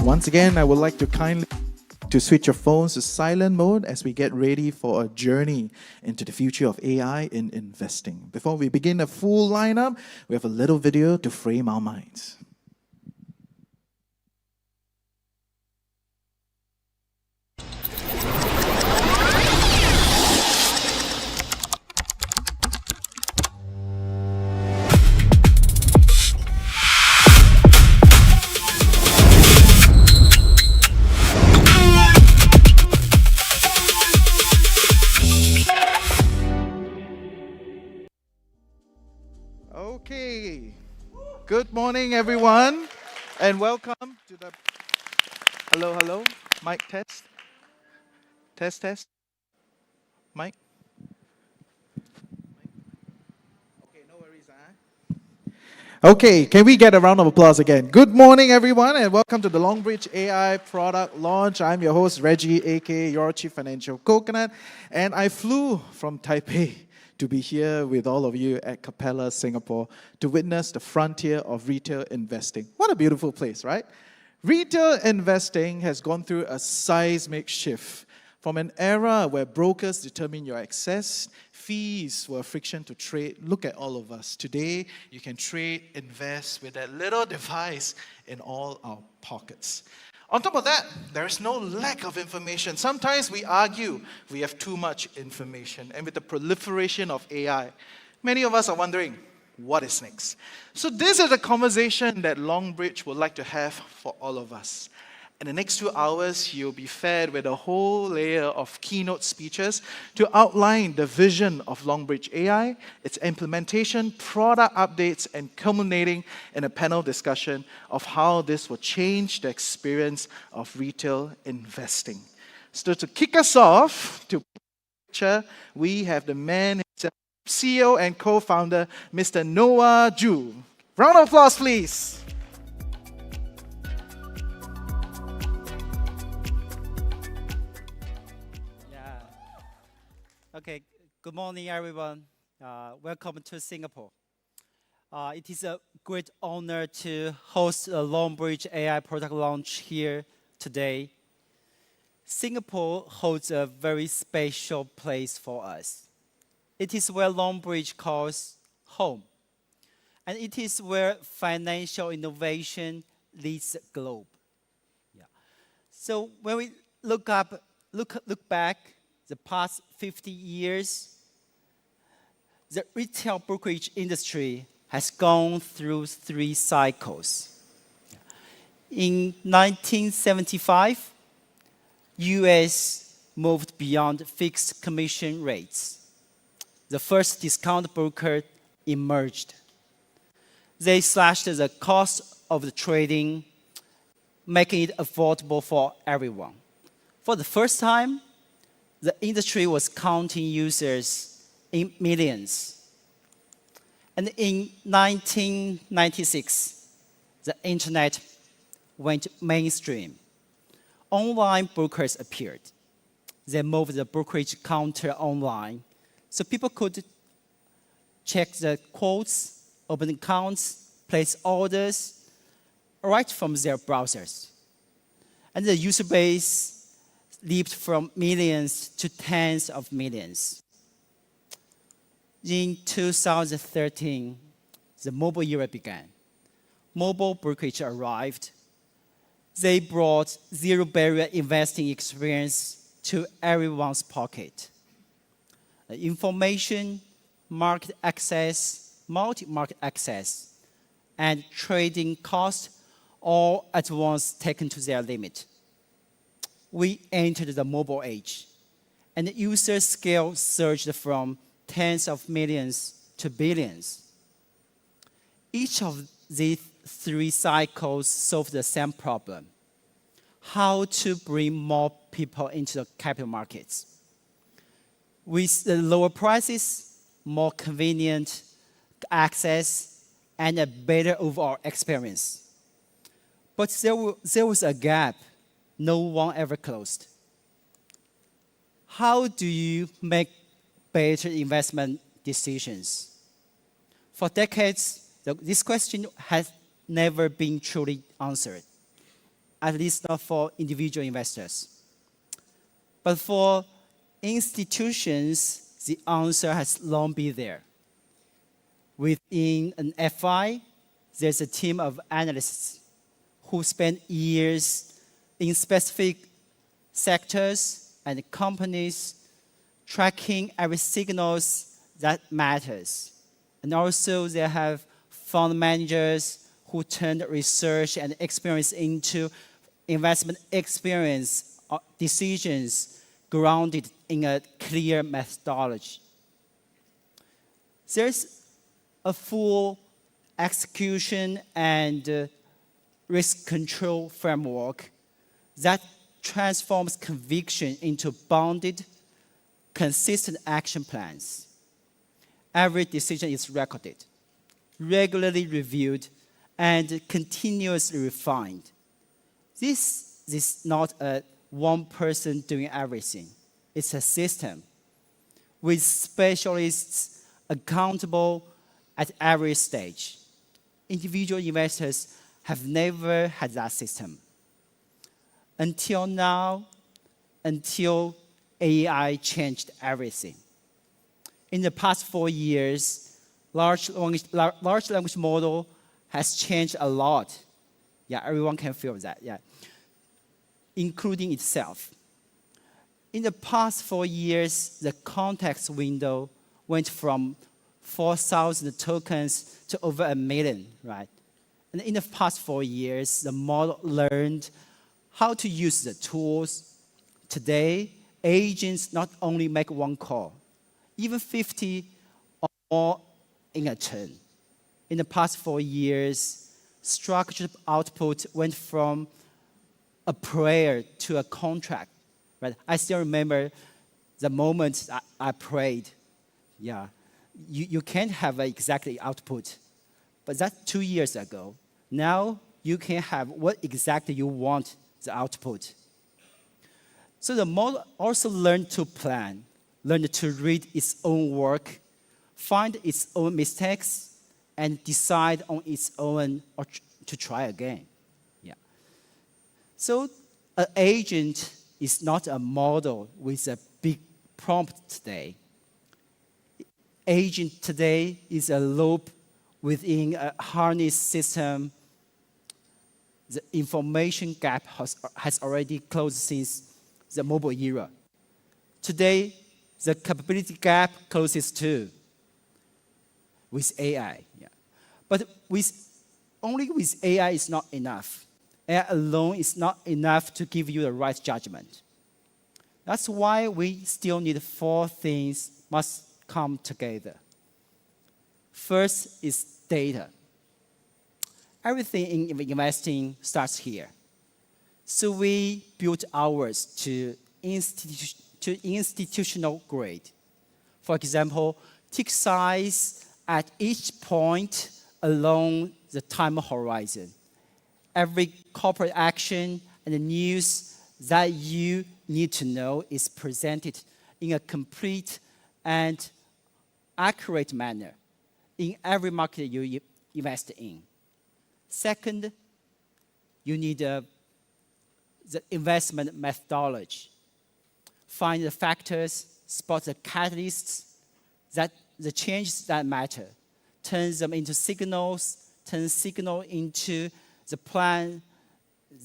Once again, I would like to kindly to switch your phones to silent mode as we get ready for a journey into the future of AI in investing. Before we begin a full lineup, we have a little video to frame our minds. Okay, good morning everyone, and welcome to the, hello, mic test, mic, okay, no worries, Okay, can we get a round of applause again? Good morning everyone, and welcome to the Longbridge AI product launch. I'm your host Reggie, aka your Chief Financial Coconut, and I flew from Taipei to be here with all of you at Capella, Singapore, to witness the frontier of retail investing. What a beautiful place, right? Retail investing has gone through a seismic shift from an era where brokers determine your access, fees were a friction to trade. Look at all of us. Today, you can trade, invest with that little device in all our pockets. On top of that, there is no lack of information. Sometimes we argue we have too much information. And with the proliferation of AI, many of us are wondering, what is next? So this is a conversation that Longbridge would like to have for all of us. In the next 2 hours, you'll be fed with a whole layer of keynote speeches to outline the vision of Longbridge AI, its implementation, product updates, and culminating in a panel discussion of how this will change the experience of retail investing. So to kick us off, we have the man himself, CEO and co-founder, Mr. Noah Zhu. Round of applause, please. Okay, good morning, everyone. Welcome to Singapore. It is a great honor to host a Longbridge AI product launch here today. Singapore holds a very special place for us. It is where Longbridge calls home. And it is where financial innovation leads the globe. Yeah. So when we look back, the past 50 years, the retail brokerage industry has gone through 3 cycles. In 1975, US moved beyond fixed commission rates. The first discount broker emerged. They slashed the cost of the trading, making it affordable for everyone. For the first time, the industry was counting users in millions. And in 1996, the internet went mainstream. Online brokers appeared. They moved the brokerage counter online, so people could check the quotes, open accounts, place orders, right from their browsers. And the user base leaped from millions to tens of millions. In 2013, the mobile era began. Mobile brokerage arrived. They brought zero-barrier investing experience to everyone's pocket. Information, market access, multi-market access, and trading cost all at once taken to their limit. We entered the mobile age, and the user scale surged from tens of millions to billions. Each of these 3 cycles solved the same problem: how to bring more people into the capital markets. With the lower prices, more convenient access, and a better overall experience. But there was a gap no one ever closed. How do you make better investment decisions? For decades, this question has never been truly answered, at least not for individual investors. But for institutions, the answer has long been there. Within an FI, there's a team of analysts who spend years in specific sectors and companies, tracking every signals that matters. And also they have fund managers who turn research and experience into investment experience decisions grounded in a clear methodology. There's a full execution and risk control framework that transforms conviction into bounded, consistent action plans. Every decision is recorded, regularly reviewed, and continuously refined. This is not a one person doing everything. It's a system with specialists accountable at every stage. Individual investors have never had that system. Until now, until AI changed everything. In the past 4 years, large language model has changed a lot. Yeah, everyone can feel that, yeah. Including itself. In the past 4 years, the context window went from 4,000 tokens to over 1 million, right? And in the past 4 years, the model learned how to use the tools. Today, agents not only make one call, even 50 or more in a turn. In the past 4 years, structured output went from a prayer to a contract. Right? I still remember the moment I prayed. Yeah, you can't have exactly output, but that's 2 years ago. Now you can have what exactly you want the output. So the model also learned to plan, learned to read its own work, find its own mistakes, and decide on its own or to try again. Yeah. So an agent is not a model with a big prompt today. Agent today is a loop within a harness system. The information gap has already closed since the mobile era. Today, the capability gap closes too with AI. Yeah. But only with AI is not enough. AI alone is not enough to give you the right judgment. That's why we still need 4 things must come together. First is data. Everything in investing starts here. So we built ours to institutional grade. For example, tick size at each point along the time horizon. Every corporate action and the news that you need to know is presented in a complete and accurate manner in every market you invest in. Second, you need the investment methodology. Find the factors, spot the catalysts, the changes that matter. Turn them into signals, turn signal into the plan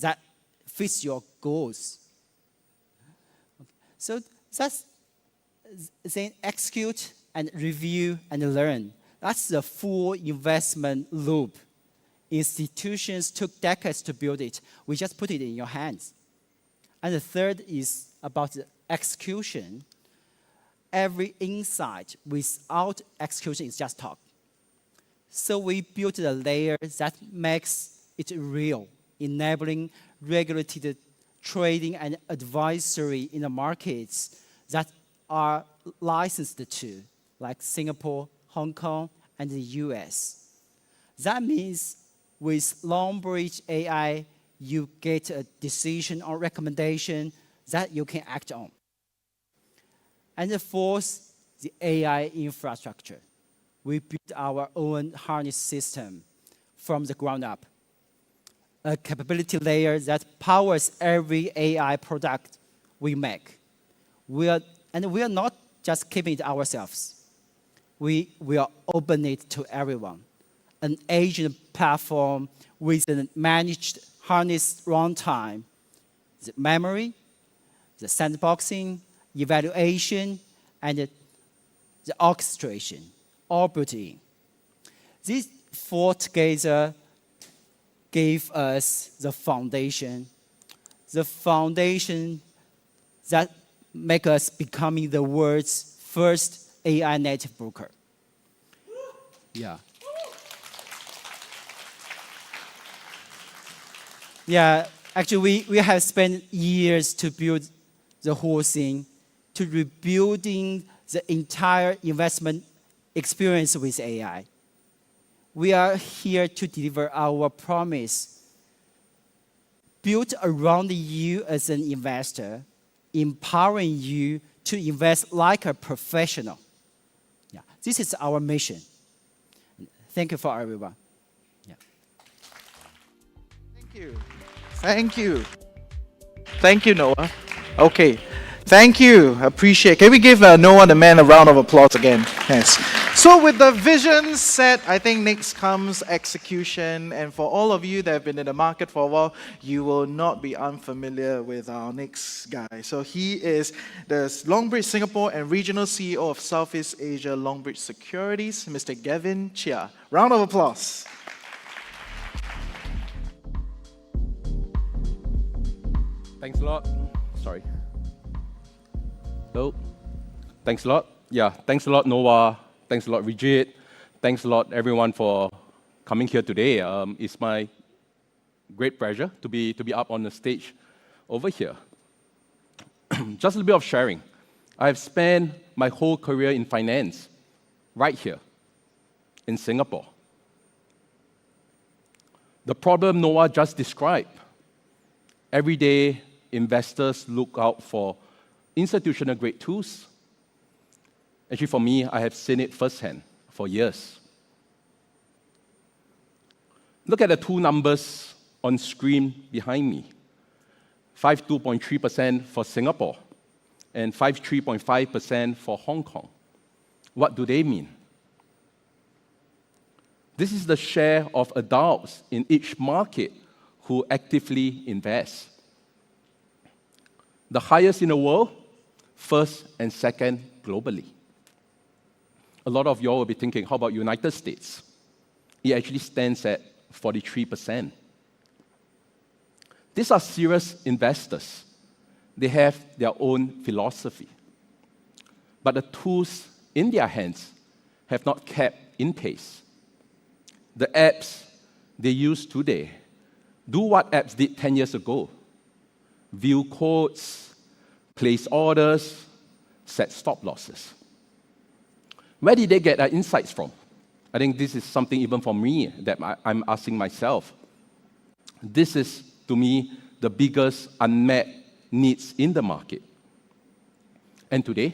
that fits your goals. So that's then execute and review and learn. That's the full investment loop. Institutions took decades to build it. We just put it in your hands. And the third is about the execution. Every insight without execution is just talk. So we built a layer that makes it real, enabling regulated trading and advisory in the markets that are licensed to, like Singapore, Hong Kong, and the US. That means with Longbridge AI, you get a decision or recommendation that you can act on. And the fourth, the AI infrastructure. We built our own harness system from the ground up. A capability layer that powers every AI product we make. We are not just keeping it ourselves. We will open it to everyone. An agent platform with a managed harness runtime, the memory, the sandboxing, evaluation, and the orchestration, all built in. These 4 together gave us the foundation that make us becoming the world's first AI native broker. Yeah. Yeah, actually we have spent years to build the whole thing, to rebuilding the entire investment experience with AI. We are here to deliver our promise, built around you as an investor, empowering you to invest like a professional. Yeah, this is our mission. Thank you for everyone. Yeah. Thank you. Thank you. Thank you, Noah. Okay. Thank you. Appreciate. Can we give Noah the man a round of applause again? Yes. So with the vision set, I think next comes execution. And for all of you that have been in the market for a while, you will not be unfamiliar with our next guy. So he is the Longbridge Singapore and Regional CEO of Southeast Asia Longbridge Securities, Mr. Gavin Chia. Round of applause. Thanks a lot. Sorry. Hello. Thanks a lot. Yeah, thanks a lot, Noah. Thanks a lot, Rigid. Thanks a lot, everyone, for coming here today. It's my great pleasure to be up on the stage over here. Just a little bit of sharing. I've spent my whole career in finance, right here, in Singapore. The problem Noah just described, every day investors look out for institutional grade tools. Actually, for me, I have seen it firsthand for years. Look at the two numbers on screen behind me. 52.3% for Singapore and 53.5% for Hong Kong. What do they mean? This is the share of adults in each market who actively invest. The highest in the world, first and second globally. A lot of you all will be thinking, how about United States? It actually stands at 43%. These are serious investors. They have their own philosophy. But the tools in their hands have not kept in pace. The apps they use today do what apps did 10 years ago. View codes, place orders, set stop losses. Where did they get their insights from? I think this is something even for me that I'm asking myself. This is, to me, the biggest unmet needs in the market. And today,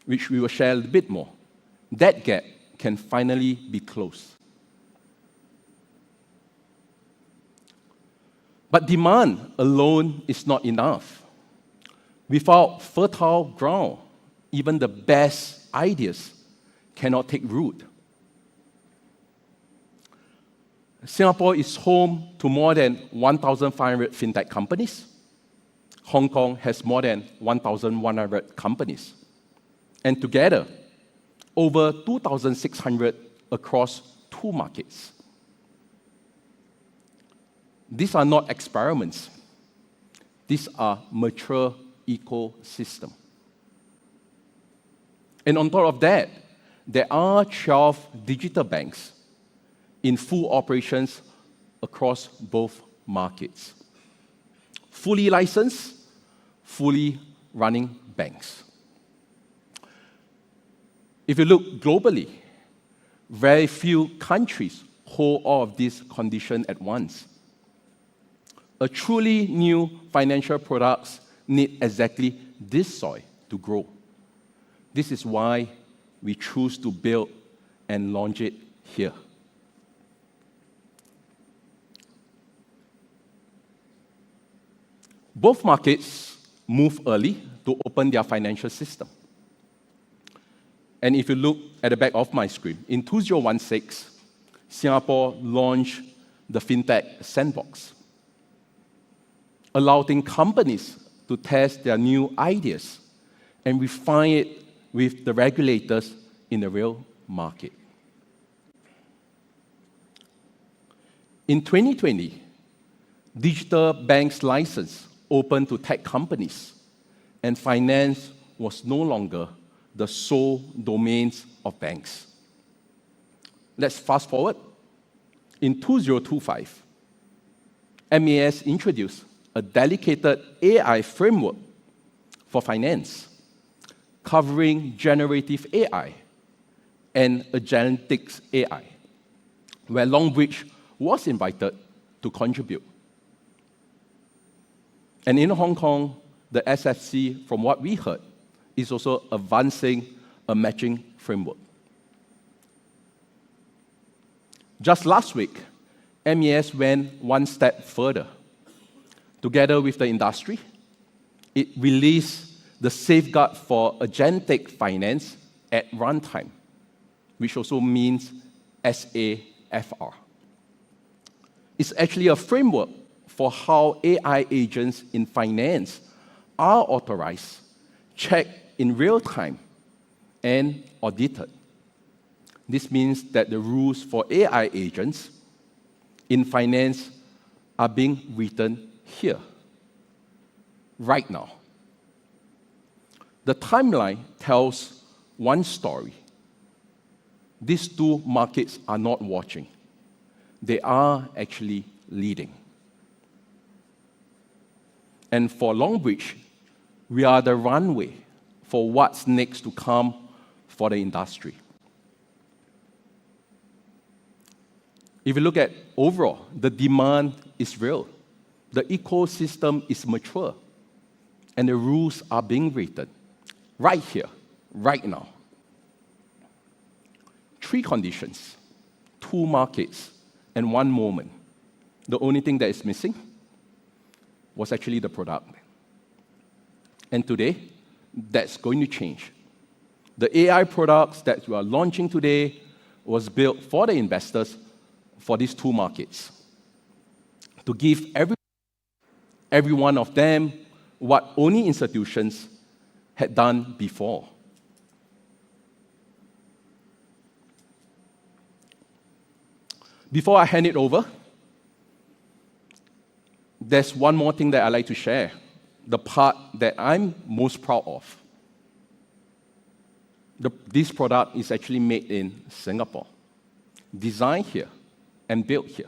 which we will share a little bit more, that gap can finally be closed. But demand alone is not enough. Without fertile ground, even the best ideas cannot take root. Singapore is home to more than 1,500 fintech companies. Hong Kong has more than 1,100 companies. And together, over 2,600 across two markets. These are not experiments. These are mature ecosystems. And on top of that, there are 12 digital banks in full operations across both markets. Fully licensed, fully running banks. If you look globally, very few countries hold all of these conditions at once. A truly new financial products need exactly this soil to grow. This is why we choose to build and launch it here. Both markets move early to open their financial system. And if you look at the back of my screen, in 2016, Singapore launched the FinTech Sandbox, allowing companies to test their new ideas and refine it with the regulators in the real market. In 2020, digital banks license opened to tech companies, and finance was no longer the sole domains of banks. Let's fast forward. In 2025, MAS introduced a dedicated AI framework for finance, covering generative AI and agentic AI, where Longbridge was invited to contribute. And in Hong Kong, the SFC, from what we heard, is also advancing a matching framework. Just last week, MAS went one step further. Together with the industry, it released the safeguard for agentic finance at runtime, which also means SAFR. It's actually a framework for how AI agents in finance are authorized, checked in real time, and audited. This means that the rules for AI agents in finance are being written here right now. The timeline tells one story. These two markets are not watching. They are actually leading. And for Longbridge, we are the runway for what's next to come for the industry. If you look at overall, the demand is real. The ecosystem is mature. And the rules are being written right here, right now. 3 conditions, 2 markets, and 1 moment. The only thing that is missing was actually the product. And today, that's going to change. The AI products that we are launching today was built for the investors for these 2 markets, to give every one of them what only institutions had done before. Before I hand it over, there's one more thing that I'd like to share, the part that I'm most proud of. This product is actually made in Singapore, designed here, and built here.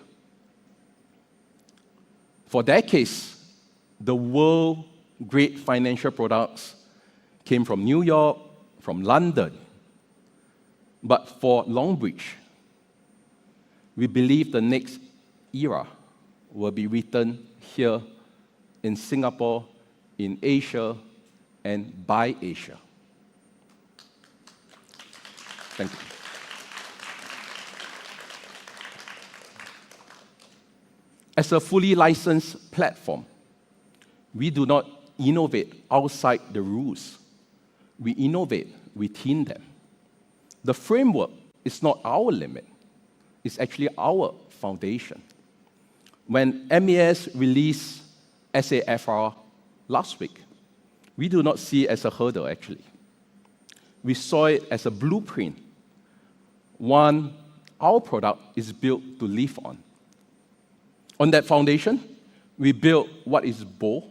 For decades, the world's great financial products came from New York, from London. But for Longbridge, we believe the next era will be written here in Singapore, in Asia, and by Asia. Thank you. As a fully licensed platform, we do not innovate outside the rules. We innovate within them. The framework is not our limit. It's actually our foundation. When MAS released SAFR last week, we do not see it as a hurdle, actually. We saw it as a blueprint, one our product is built to live on. On that foundation, we built what is bold,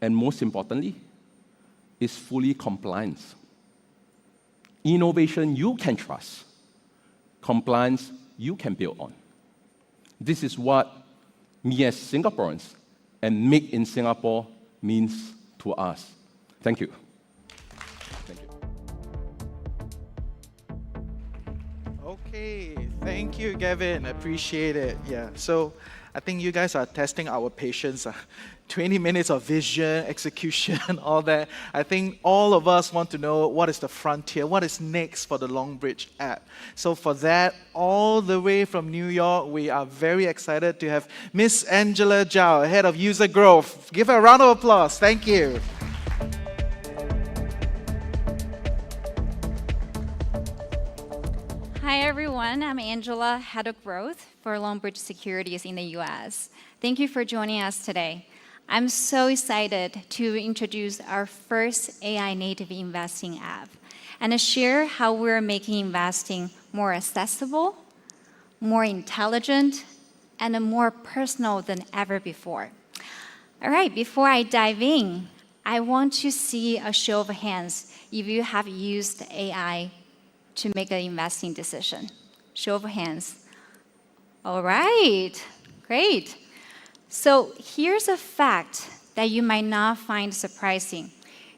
and most importantly, is fully compliant. Innovation you can trust. Compliance you can build on. This is what me as Singaporeans and Make in Singapore means to us. Thank you. Thank you. Okay, thank you, Gavin. Appreciate it. Yeah, so I think you guys are testing our patience. 20 minutes of vision, execution, all that. I think all of us want to know what is the frontier, what is next for the Longbridge app. So for that, all the way from New York, we are very excited to have Miss Angela Zhao, Head of User Growth. Give her a round of applause. Thank you. Hi everyone, I'm Angela, Head of Growth for Longbridge Securities in the US. Thank you for joining us today. I'm so excited to introduce our first AI native investing app and to share how we're making investing more accessible, more intelligent, and more personal than ever before. All right, before I dive in, I want to see a show of hands if you have used AI to make an investing decision. Show of hands. All right, great. So here's a fact that you might not find surprising.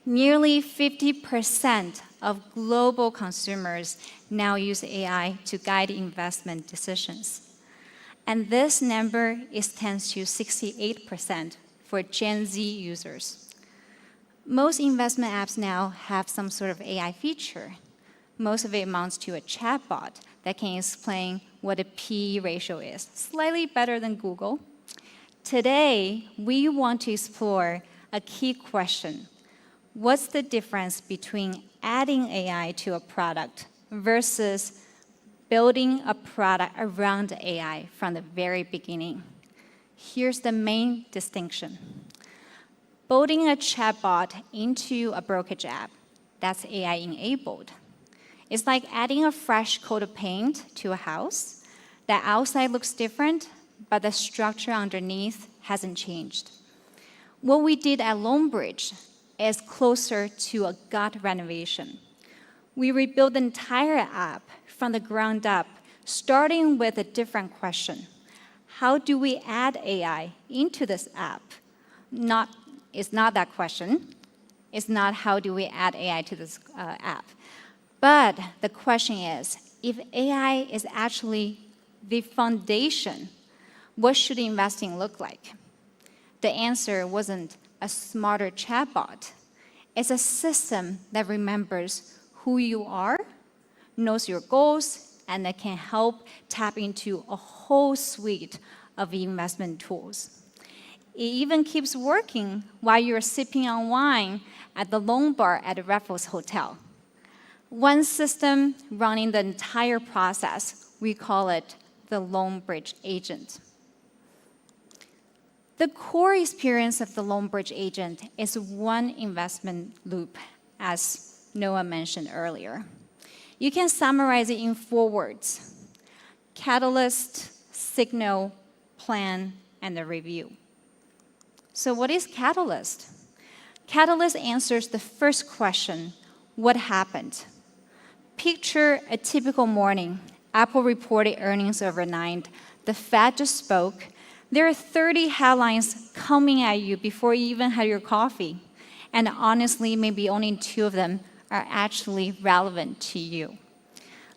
Nearly 50% of global consumers now use AI to guide investment decisions. And this number tends to 68% for Gen Z users. Most investment apps now have some sort of AI feature. Most of it amounts to a chatbot that can explain what a P/E ratio is, slightly better than Google. Today, we want to explore a key question. What's the difference between adding AI to a product versus building a product around AI from the very beginning? Here's the main distinction. Building a chatbot into a brokerage app, that's AI-enabled. It's like adding a fresh coat of paint to a house. The outside looks different, but the structure underneath hasn't changed. What we did at Longbridge is closer to a gut renovation. We rebuilt the entire app from the ground up, starting with a different question. How do we add AI into this app? It's not that question. It's not how do we add AI to this app. But the question is, if AI is actually the foundation, what should investing look like? The answer wasn't a smarter chatbot. It's a system that remembers who you are, knows your goals, and that can help tap into a whole suite of investment tools. It even keeps working while you're sipping on wine at the Long Bar at the Raffles Hotel. One system running the entire process. We call it the Longbridge agent. The core experience of the Longbridge agent is one investment loop, as Noah mentioned earlier. You can summarize it in 4 words: catalyst, signal, plan, and a review. So what is catalyst? Catalyst answers the first question, what happened? Picture a typical morning. Apple reported earnings overnight. The Fed just spoke. There are 30 headlines coming at you before you even had your coffee. And honestly, maybe only 2 of them are actually relevant to you.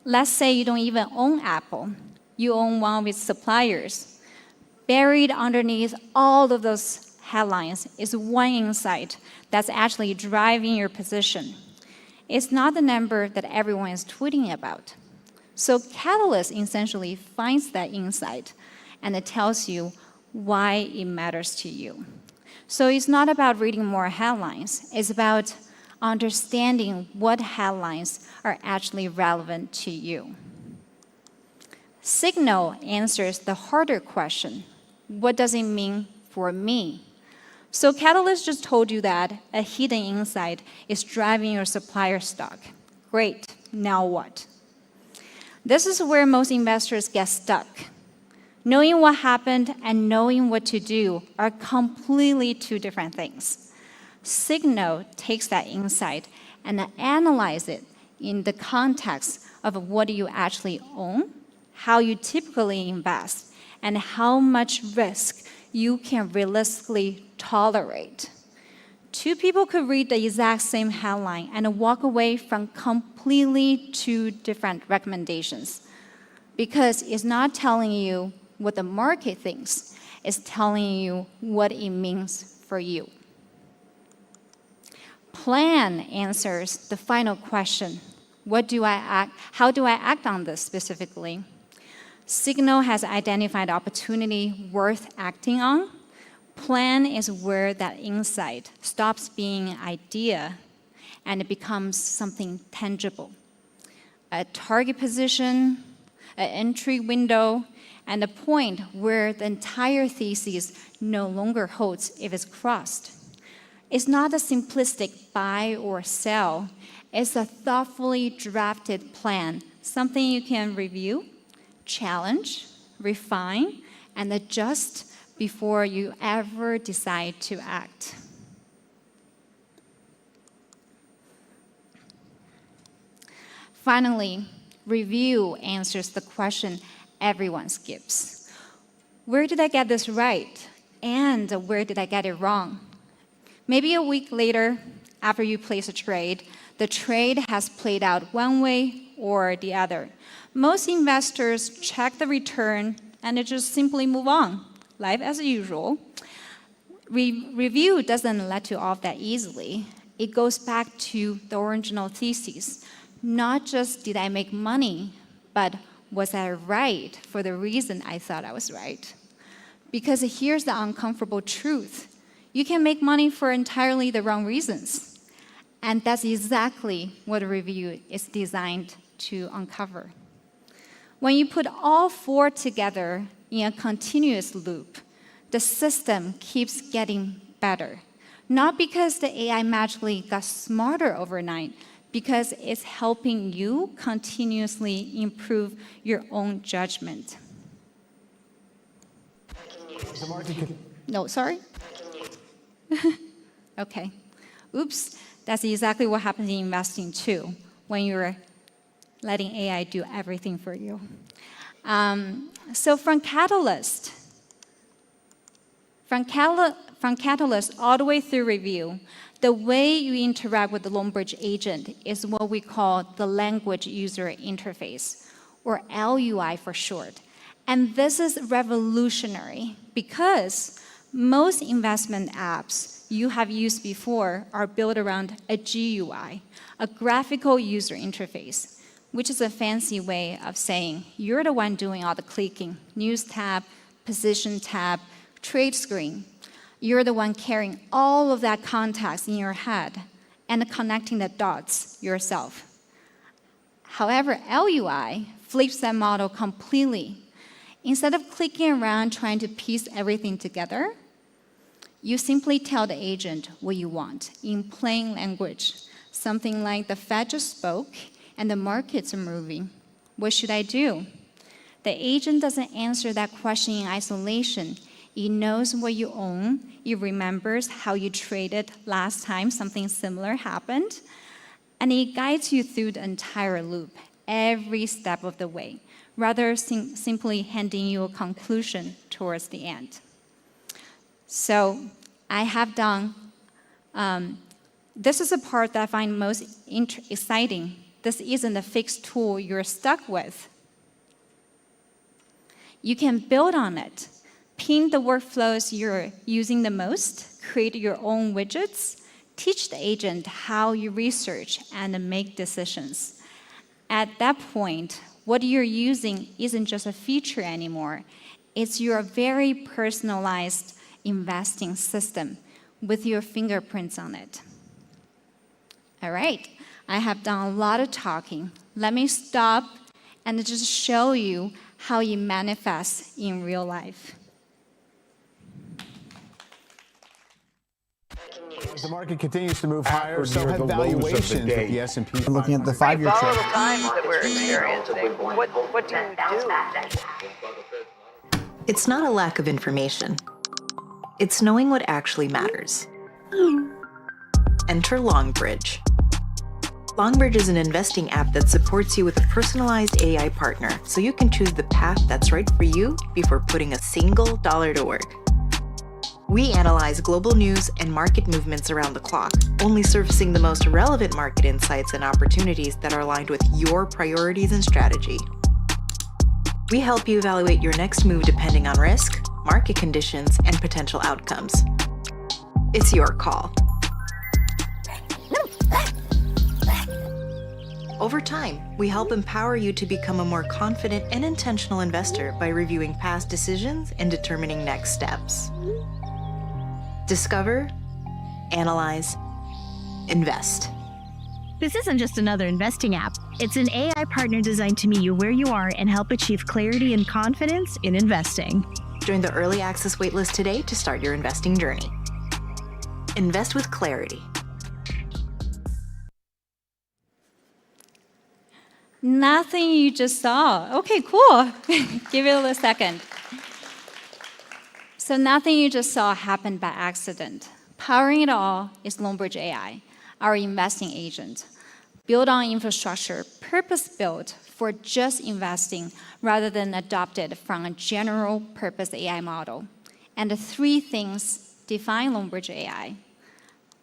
Let's say you don't even own Apple. You own one of its suppliers. Buried underneath all of those headlines is one insight that's actually driving your position. It's not the number that everyone is tweeting about. So Catalyst essentially finds that insight, and it tells you why it matters to you. So it's not about reading more headlines. It's about understanding what headlines are actually relevant to you. Signal answers the harder question. What does it mean for me? So Catalyst just told you that a hidden insight is driving your supplier stock. Great, now what? This is where most investors get stuck. Knowing what happened and knowing what to do are completely 2 different things. Signal takes that insight and analyzes it in the context of what you actually own, how you typically invest, and how much risk you can realistically tolerate. 2 people could read the exact same headline and walk away from completely 2 different recommendations, because it's not telling you what the market thinks. It's telling you what it means for you. Plan answers the final question. How do I act on this specifically? Signal has identified opportunity worth acting on. Plan is where that insight stops being an idea and it becomes something tangible. A target position, an entry window, and a point where the entire thesis no longer holds if it's crossed. It's not a simplistic buy or sell. It's a thoughtfully drafted plan, something you can review, challenge, refine, and adjust before you ever decide to act. Finally, review answers the question everyone skips. Where did I get this right? And where did I get it wrong? Maybe a week later, after you place a trade, the trade has played out one way or the other. Most investors check the return and they just simply move on. Life as usual. Review doesn't let you off that easily. It goes back to the original thesis. Not just did I make money, but was I right for the reason I thought I was right? Because here's the uncomfortable truth. You can make money for entirely the wrong reasons. And that's exactly what a review is designed to uncover. When you put all 4 together in a continuous loop, the system keeps getting better. Not because the AI magically got smarter overnight, because it's helping you continuously improve your own judgment. No, sorry? Okay. Oops, that's exactly what happens in investing too, when you're letting AI do everything for you. So from Catalyst all the way through review, the way you interact with the Longbridge agent is what we call the language user interface, or LUI for short. And this is revolutionary because most investment apps you have used before are built around a GUI, a graphical user interface, which is a fancy way of saying you're the one doing all the clicking, news tab, position tab, trade screen. You're the one carrying all of that context in your head and connecting the dots yourself. However, LUI flips that model completely. Instead of clicking around trying to piece everything together, you simply tell the agent what you want in plain language. Something like, the Fed just spoke and the markets are moving. What should I do? The agent doesn't answer that question in isolation. It knows what you own. It remembers how you traded last time something similar happened. And it guides you through the entire loop, every step of the way, rather simply handing you a conclusion towards the end. So I have done, this is the part that I find most exciting. This isn't a fixed tool you're stuck with. You can build on it, pin the workflows you're using the most, create your own widgets, teach the agent how you research and make decisions. At that point, what you're using isn't just a feature anymore. It's your very personalized investing system with your fingerprints on it. All right, I have done a lot of talking. Let me stop and just show you how it manifests in real life. As the market continues to move higher, so have valuations with the S&P 500. Looking at the 5-year Volatile trend. times that we're experiencing. What do you do? It's not a lack of information. It's knowing what actually matters. Enter Longbridge. Longbridge is an investing app that supports you with a personalized AI partner so you can choose the path that's right for you before putting a single dollar to work. We analyze global news and market movements around the clock, only surfacing the most relevant market insights and opportunities that are aligned with your priorities and strategy. We help you evaluate your next move depending on risk, market conditions, and potential outcomes. It's your call. Over time, we help empower you to become a more confident and intentional investor by reviewing past decisions and determining next steps. Discover, analyze, invest. This isn't just another investing app. It's an AI partner designed to meet you where you are and help achieve clarity and confidence in investing. Join the early access waitlist today to start your investing journey. Invest with clarity. Nothing you just saw. Okay, cool. Give it a little second. So nothing you just saw happened by accident. Powering it all is Longbridge AI, our investing agent, built on infrastructure, purpose-built for just investing rather than adopted from a general-purpose AI model. And the 3 things define Longbridge AI.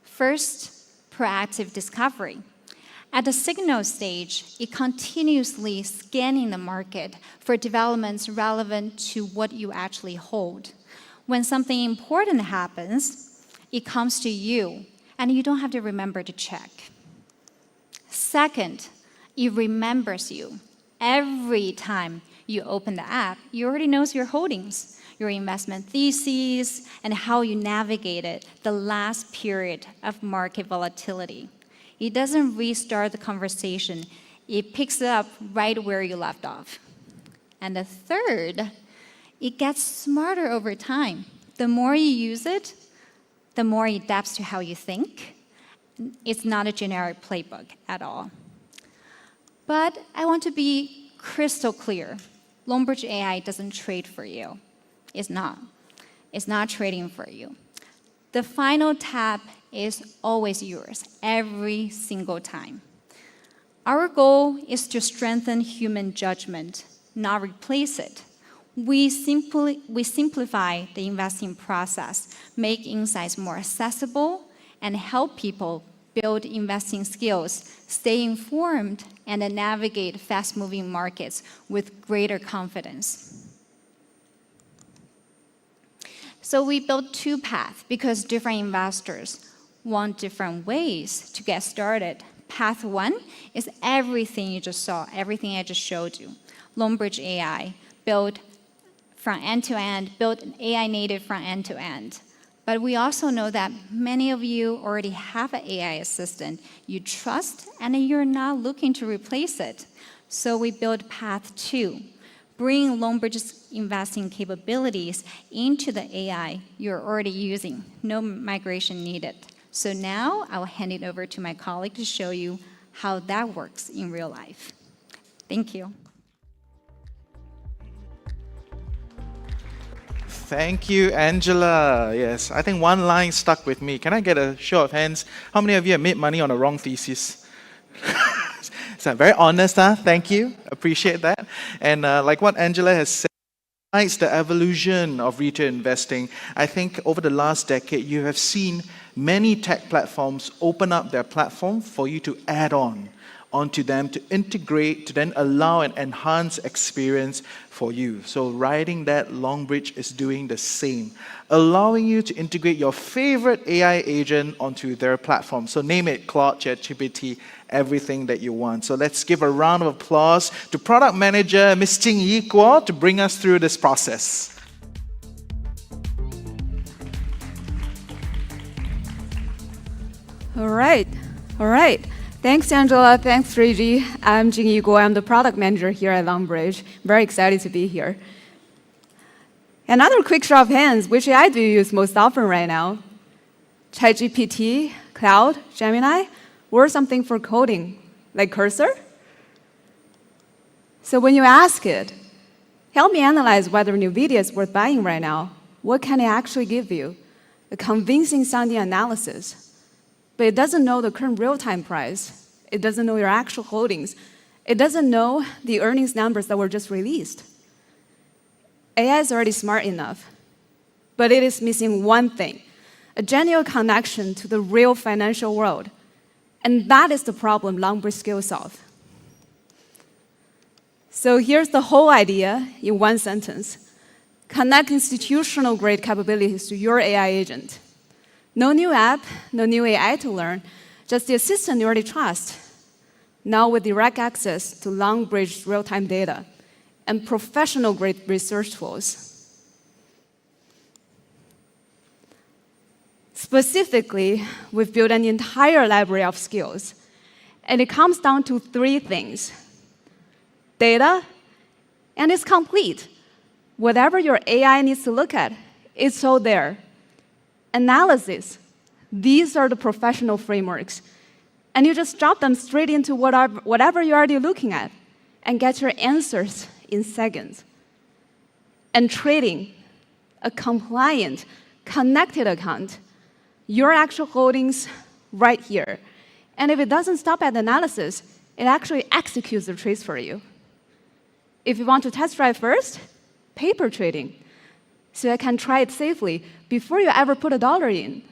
First, proactive discovery. At the signal stage, it continuously scanning the market for developments relevant to what you actually hold. When something important happens, it comes to you, and you don't have to remember to check. Second, it remembers you. Every time you open the app, it already knows your holdings, your investment theses, and how you navigated the last period of market volatility. It doesn't restart the conversation. It picks it up right where you left off. And the third, it gets smarter over time. The more you use it, the more it adapts to how you think. It's not a generic playbook at all. But I want to be crystal clear. Longbridge AI doesn't trade for you. It's not. It's not trading for you. The final tap is always yours, every single time. Our goal is to strengthen human judgment, not replace it. We simplify the investing process, make insights more accessible, and help people build investing skills, stay informed, and navigate fast-moving markets with greater confidence. So we built two paths because different investors want different ways to get started. Path one is everything you just saw, everything I just showed you. Longbridge AI, built from end to end, built an AI native from end to end. But we also know that many of you already have an AI assistant you trust and you're not looking to replace it. So we built path two, bring Longbridge's investing capabilities into the AI you're already using. No migration needed. So now I'll hand it over to my colleague to show you how that works in real life. Thank you. Thank you, Angela. Yes, I think one line stuck with me. Can I get a show of hands? How many of you have made money on a wrong thesis? So very honest, huh? Thank you. Appreciate that. And like what Angela has said, besides the evolution of retail investing, I think over the last decade, you have seen many tech platforms open up their platform for you to add on onto them, to integrate, to then allow an enhanced experience for you. So riding that, Longbridge is doing the same, allowing you to integrate your favorite AI agent onto their platform. So name it, Claude, ChatGPT, everything that you want. So let's give a round of applause to Product Manager Ms. Jing Yi Guo to bring us through this process. All right. Thanks, Angela. Thanks, Reggie. I'm Jing Yi Guo. I'm the product manager here at Longbridge. Very excited to be here. Another quick show of hands. Which AI do you use most often right now? ChatGPT, Cloud, Gemini, or something for coding, like Cursor? So when you ask it, help me analyze whether NVIDIA is worth buying right now, what can it actually give you? A convincing sounding analysis. But it doesn't know the current real-time price. It doesn't know your actual holdings. It doesn't know the earnings numbers that were just released. AI is already smart enough, but it is missing one thing, a genuine connection to the real financial world. And that is the problem Longbridge skills solve. So here's the whole idea in one sentence. Connect institutional-grade capabilities to your AI agent. No new app, no new AI to learn, just the assistant you already trust. Now with direct access to Longbridge real-time data and professional-grade research tools. Specifically, we've built an entire library of skills, and it comes down to three things. Data, and it's complete. Whatever your AI needs to look at, it's all there. Analysis, these are the professional frameworks. And you just drop them straight into whatever you're already looking at and get your answers in seconds. And trading, a compliant, connected account, your actual holdings right here. And if it doesn't stop at analysis, it actually executes the trades for you. If you want to test drive first, paper trading, so you can try it safely before you ever put $1 in.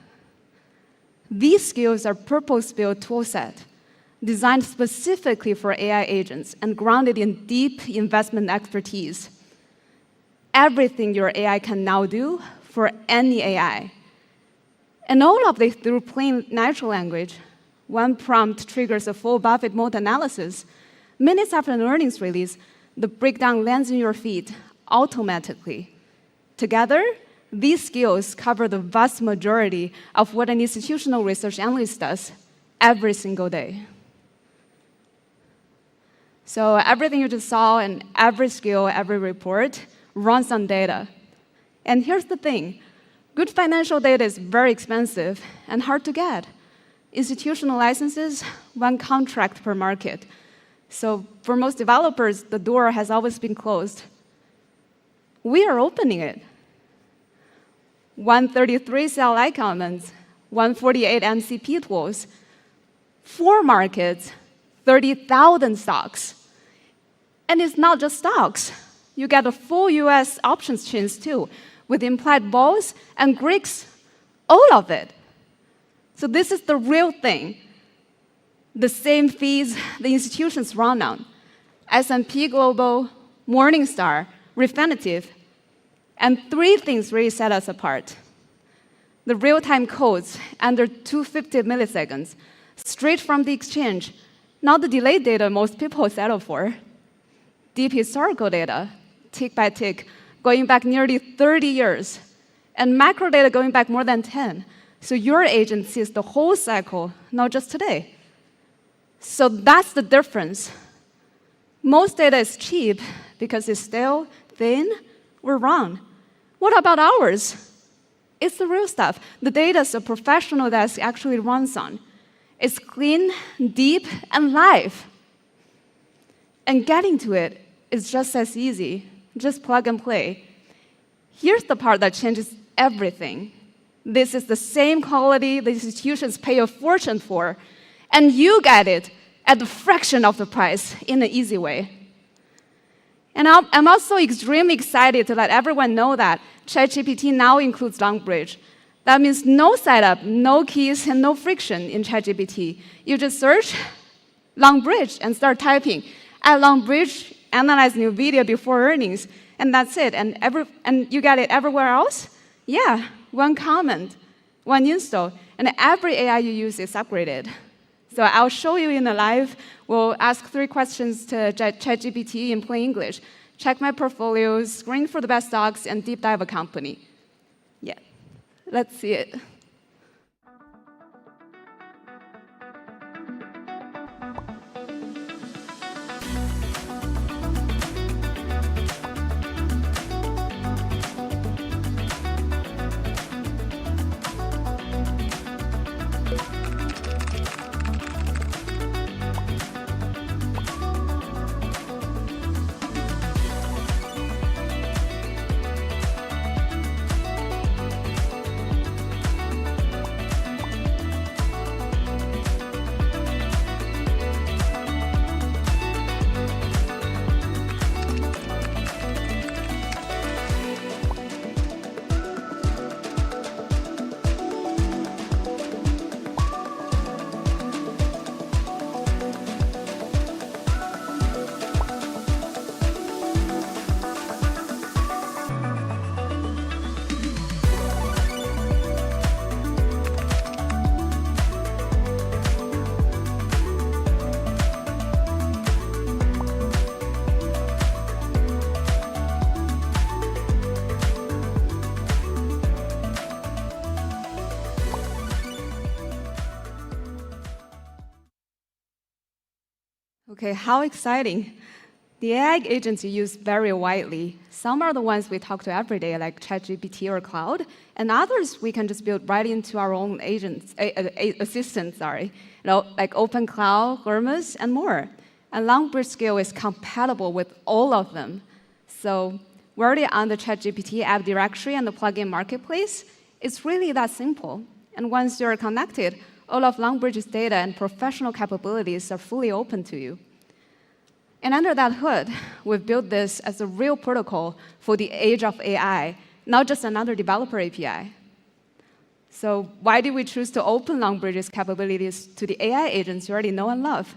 These skills are purpose-built toolset, designed specifically for AI agents and grounded in deep investment expertise. Everything your AI can now do for any AI. And all of this through plain natural language. One prompt triggers a full Buffett mode analysis. Minutes after an earnings release, the breakdown lands in your feed automatically. Together, these skills cover the vast majority of what an institutional research analyst does every single day. So everything you just saw and every skill, every report runs on data. And here's the thing. Good financial data is very expensive and hard to get. Institutional licenses, one contract per market. So for most developers, the door has always been closed. We are opening it. 133 cell-like comments, 148 MCP tools, 4 markets, 30,000 stocks. And it's not just stocks. You get a full US options chains too, with implied vols and Greeks, all of it. So this is the real thing. The same fees the institutions run on. S&P Global, Morningstar, Refinitiv, and 3 things really set us apart. The real-time codes under 250 milliseconds, straight from the exchange, not the delayed data most people settle for. Deep historical data, tick by tick, going back nearly 30 years, and macro data going back more than 10. So your agent sees the whole cycle, not just today. So that's the difference. Most data is cheap because it's stale, thin, or wrong. What about ours? It's the real stuff. The data is a professional desk actually runs on. It's clean, deep, and live. And getting to it is just as easy. Just plug and play. Here's the part that changes everything. This is the same quality the institutions pay a fortune for, and you get it at a fraction of the price in an easy way. And I'm also extremely excited to let everyone know that ChatGPT now includes Longbridge. That means no setup, no keys, and no friction in ChatGPT. You just search Longbridge and start typing. At Longbridge, analyze new video before earnings, and that's it. And you get it everywhere else? Yeah, 1 comment, 1 install, and every AI you use is upgraded. So I'll show you in the live. We'll ask 3 questions to ChatGPT in plain English. Check my portfolios, screen for the best stocks, and deep dive a company. Yeah, let's see it. Okay, how exciting. The AI agents you use vary widely. Some are the ones we talk to every day, like ChatGPT or Cloud, and others we can just build right into our own agents, assistants, like OpenCloud, Hermes, and more. And Longbridge Scale is compatible with all of them. So we're already on the ChatGPT app directory and the plugin marketplace. It's really that simple. And once you're connected, all of Longbridge's data and professional capabilities are fully open to you. And under that hood, we've built this as a real protocol for the age of AI, not just another developer API. So why did we choose to open Longbridge's capabilities to the AI agents you already know and love?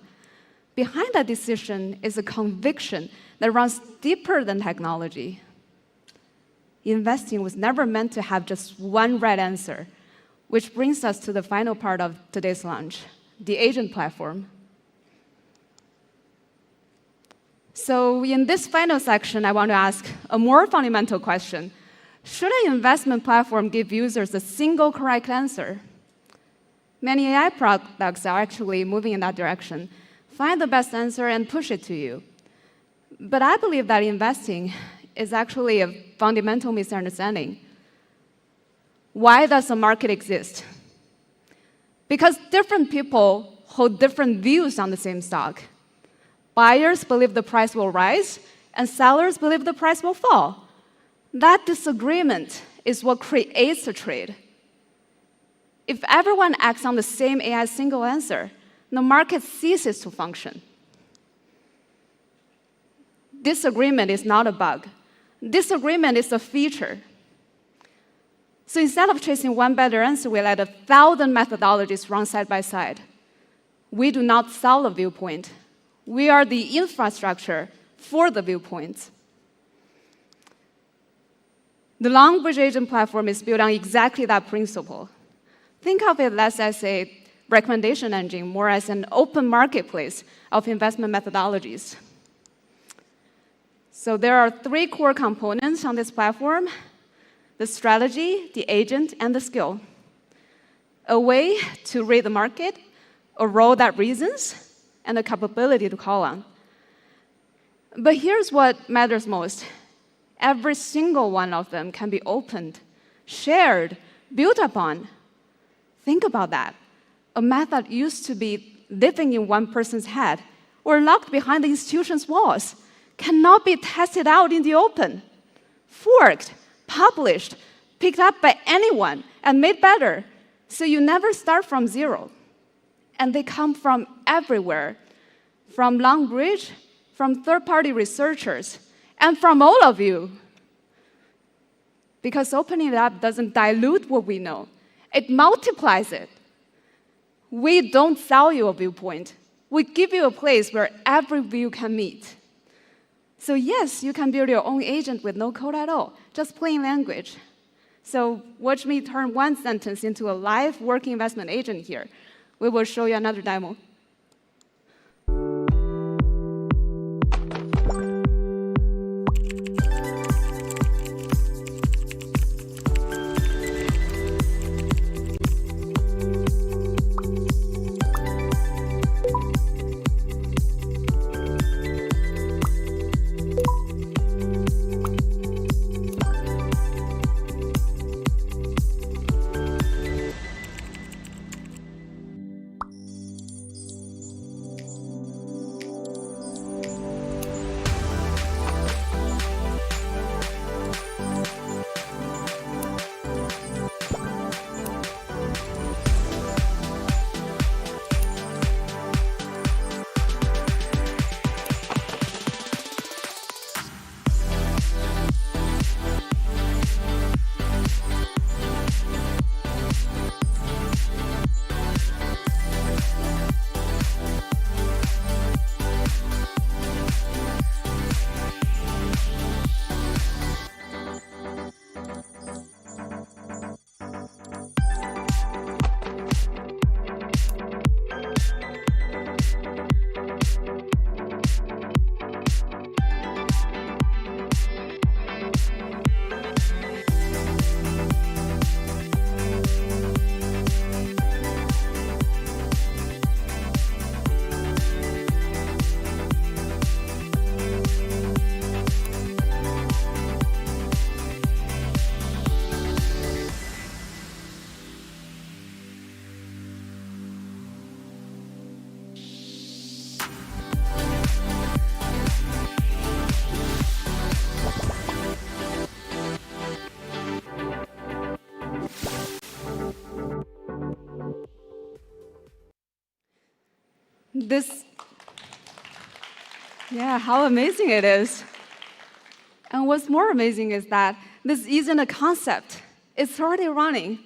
Behind that decision is a conviction that runs deeper than technology. Investing was never meant to have just one right answer, which brings us to the final part of today's launch, the agent platform. So in this final section, I want to ask a more fundamental question. Should an investment platform give users a single correct answer? Many AI products are actually moving in that direction. Find the best answer and push it to you. But I believe that investing is actually a fundamental misunderstanding. Why does a market exist? Because different people hold different views on the same stock. Buyers believe the price will rise, and sellers believe the price will fall. That disagreement is what creates a trade. If everyone acts on the same AI single answer, the market ceases to function. Disagreement is not a bug. Disagreement is a feature. So instead of chasing one better answer, we let 1,000 methodologies run side by side. We do not sell a viewpoint. We are the infrastructure for the viewpoints. The Longbridge agent platform is built on exactly that principle. Think of it less as a recommendation engine, more as an open marketplace of investment methodologies. So there are 3 core components on this platform: the strategy, the agent, and the skill. A way to read the market, a role that reasons, and a capability to call on. But here's what matters most. Every single one of them can be opened, shared, built upon. Think about that. A method used to be living in one person's head or locked behind the institution's walls cannot be tested out in the open, forked, published, picked up by anyone, and made better. So you never start from zero. And they come from everywhere, from Longbridge, from third-party researchers, and from all of you. Because opening it up doesn't dilute what we know. It multiplies it. We don't sell you a viewpoint. We give you a place where every view can meet. So yes, you can build your own agent with no code at all, just plain language. So watch me turn one sentence into a live working investment agent here. We will show you another demo. How amazing it is. And what's more amazing is that this isn't a concept. It's already running.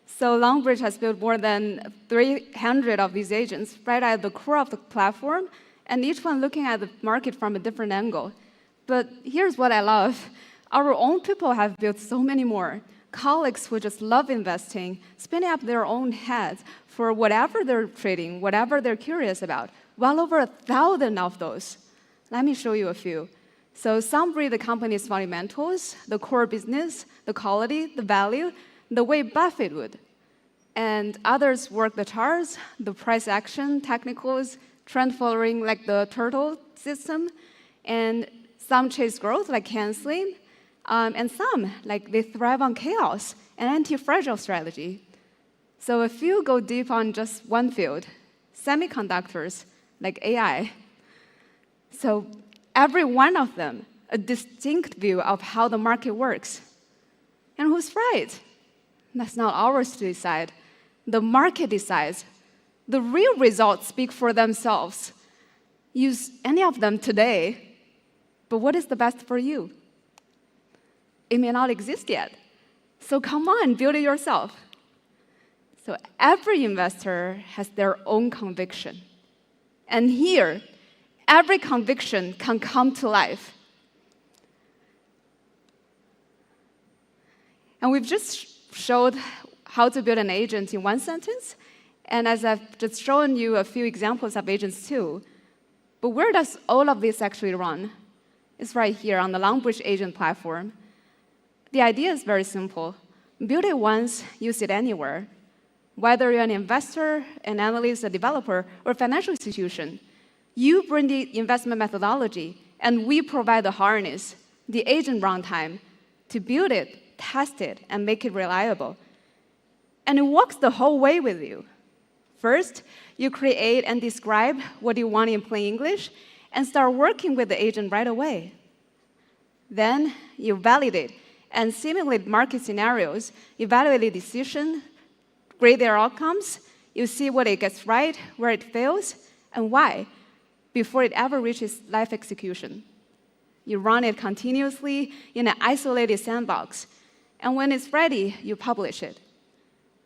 So Longbridge has built more than 300 of these agents right at the core of the platform, and each one looking at the market from a different angle. But here's what I love. Our own people have built so many more. Colleagues who just love investing, spinning up their own heads for whatever they're trading, whatever they're curious about. Well over 1,000 of those. Let me show you a few. So some read the company's fundamentals, the core business, the quality, the value, the way Buffett would. And others work the charts, the price action, technicals, trend following like the turtle system. And some chase growth like canceling. And some, like they thrive on chaos and anti-fragile strategy. So a few go deep on just one field, semiconductors, like AI. So every one of them, a distinct view of how the market works. And who's right? That's not ours to decide. The market decides. The real results speak for themselves. Use any of them today, but what is the best for you? It may not exist yet. So come on, build it yourself. So every investor has their own conviction. And here, every conviction can come to life. And we've just showed how to build an agent in one sentence. And as I've just shown you a few examples of agents too, but where does all of this actually run? It's right here on the Longbridge agent platform. The idea is very simple. Build it once, use it anywhere. Whether you're an investor, an analyst, a developer, or a financial institution, you bring the investment methodology, and we provide the harness, the agent runtime, to build it, test it, and make it reliable. And it walks the whole way with you. First, you create and describe what you want in plain English and start working with the agent right away. Then, you validate and simulate market scenarios, evaluate the decision, grade their outcomes, you see what it gets right, where it fails, and why, before it ever reaches live execution. You run it continuously in an isolated sandbox, and when it's ready, you publish it.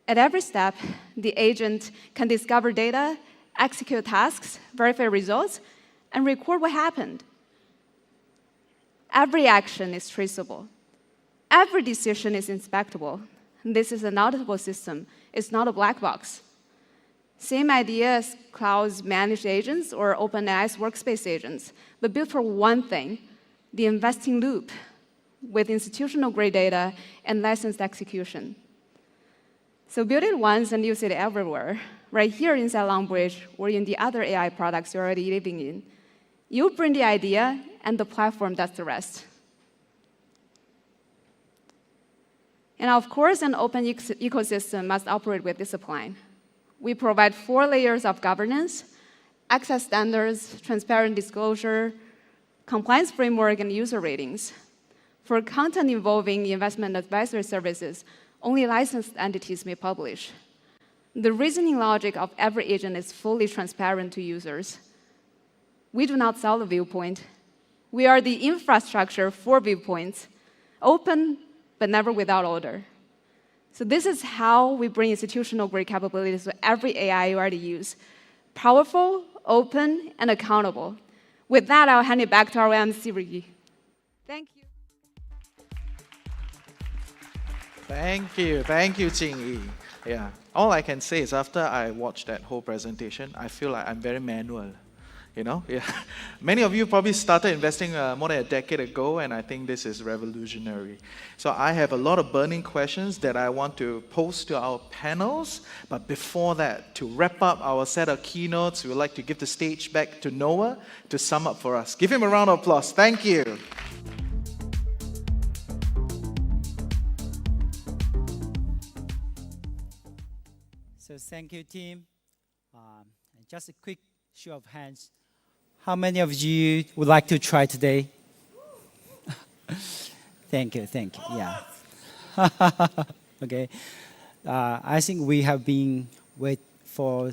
At every step, the agent can discover data, execute tasks, verify results, and record what happened. Every action is traceable. Every decision is inspectable. This is an auditable system. It's not a black box. Same idea as Cloud's managed agents or OpenAI's workspace agents, but built for one thing, the investing loop, with institutional-grade data and licensed execution. So build it once and use it everywhere, right here inside Longbridge or in the other AI products you're already living in. You bring the idea, and the platform does the rest. And of course, an open ecosystem must operate with discipline. We provide 4 layers of governance: access standards, transparent disclosure, compliance framework, and user ratings. For content involving investment advisory services, only licensed entities may publish. The reasoning logic of every agent is fully transparent to users. We do not sell the viewpoint. We are the infrastructure for viewpoints, open but never without order. So this is how we bring institutional-grade capabilities to every AI you already use: powerful, open, and accountable. With that, I'll hand it back to our MC, Ricky. Thank you. Thank you, Jing-Yi. Yeah, all I can say is after I watched that whole presentation, I feel like I'm very manual. You know, yeah. Many of you probably started investing more than a decade ago, and I think this is revolutionary. So I have a lot of burning questions that I want to pose to our panels. But before that, to wrap up our set of keynotes, we would like to give the stage back to Noah to sum up for us. Give him a round of applause. Thank you. So thank you, team. Just a quick show of hands. How many of you would like to try today? Thank you, yeah. Okay. I think we have been waiting for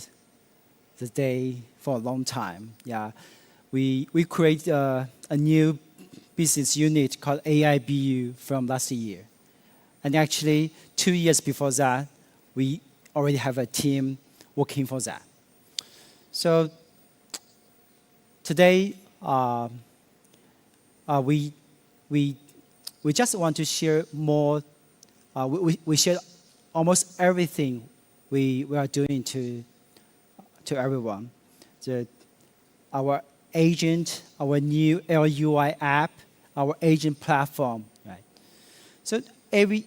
the day for a long time. Yeah. We created a new business unit called AIBU from last year. And actually, 2 years before that, we already have a team working for that. So today, we just want to share more. We share almost everything we are doing to everyone. Our agent, our new LUI app, our agent platform. Right. So every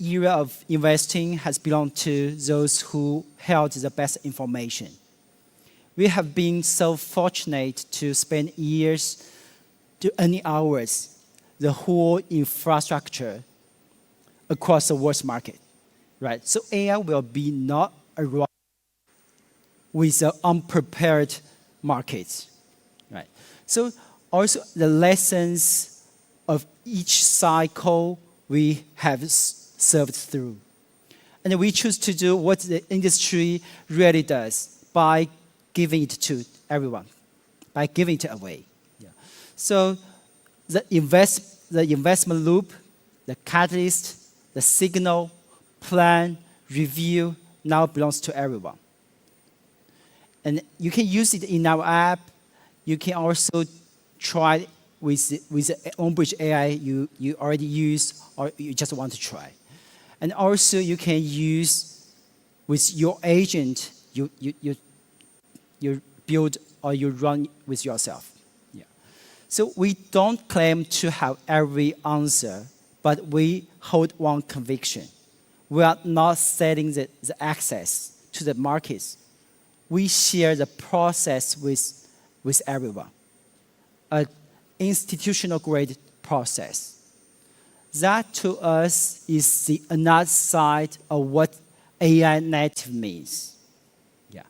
era of investing has belonged to those who held the best information. We have been so fortunate to spend years to earning hours, the whole infrastructure across the world's market, right? So AI will be not arrive with the unprepared markets, right? So also the lessons of each cycle we have served through. And we choose to do what the industry really does by giving it to everyone, by giving it away. Yeah. So the investment loop, the catalyst, the signal, plan, review now belongs to everyone. And you can use it in our app. You can also try with the Longbridge AI you already use or you just want to try. And also you can use with your agent you build or you run with yourself. Yeah. So we don't claim to have every answer, but we hold one conviction. We are not selling the access to the markets. We share the process with everyone. An institutional grade process. That to us is the another side of what AI native means. Yeah.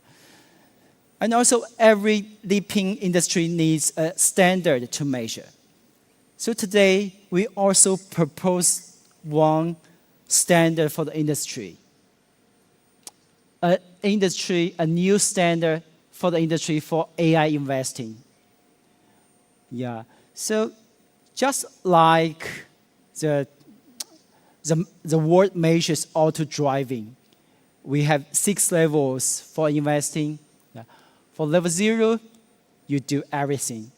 And also every leaping industry needs a standard to measure. So today we also propose one standard for the industry. A new standard for the industry for AI investing. Yeah. So just like the world measures auto driving, we have 6 levels for investing. Yeah. For level 0, you do everything.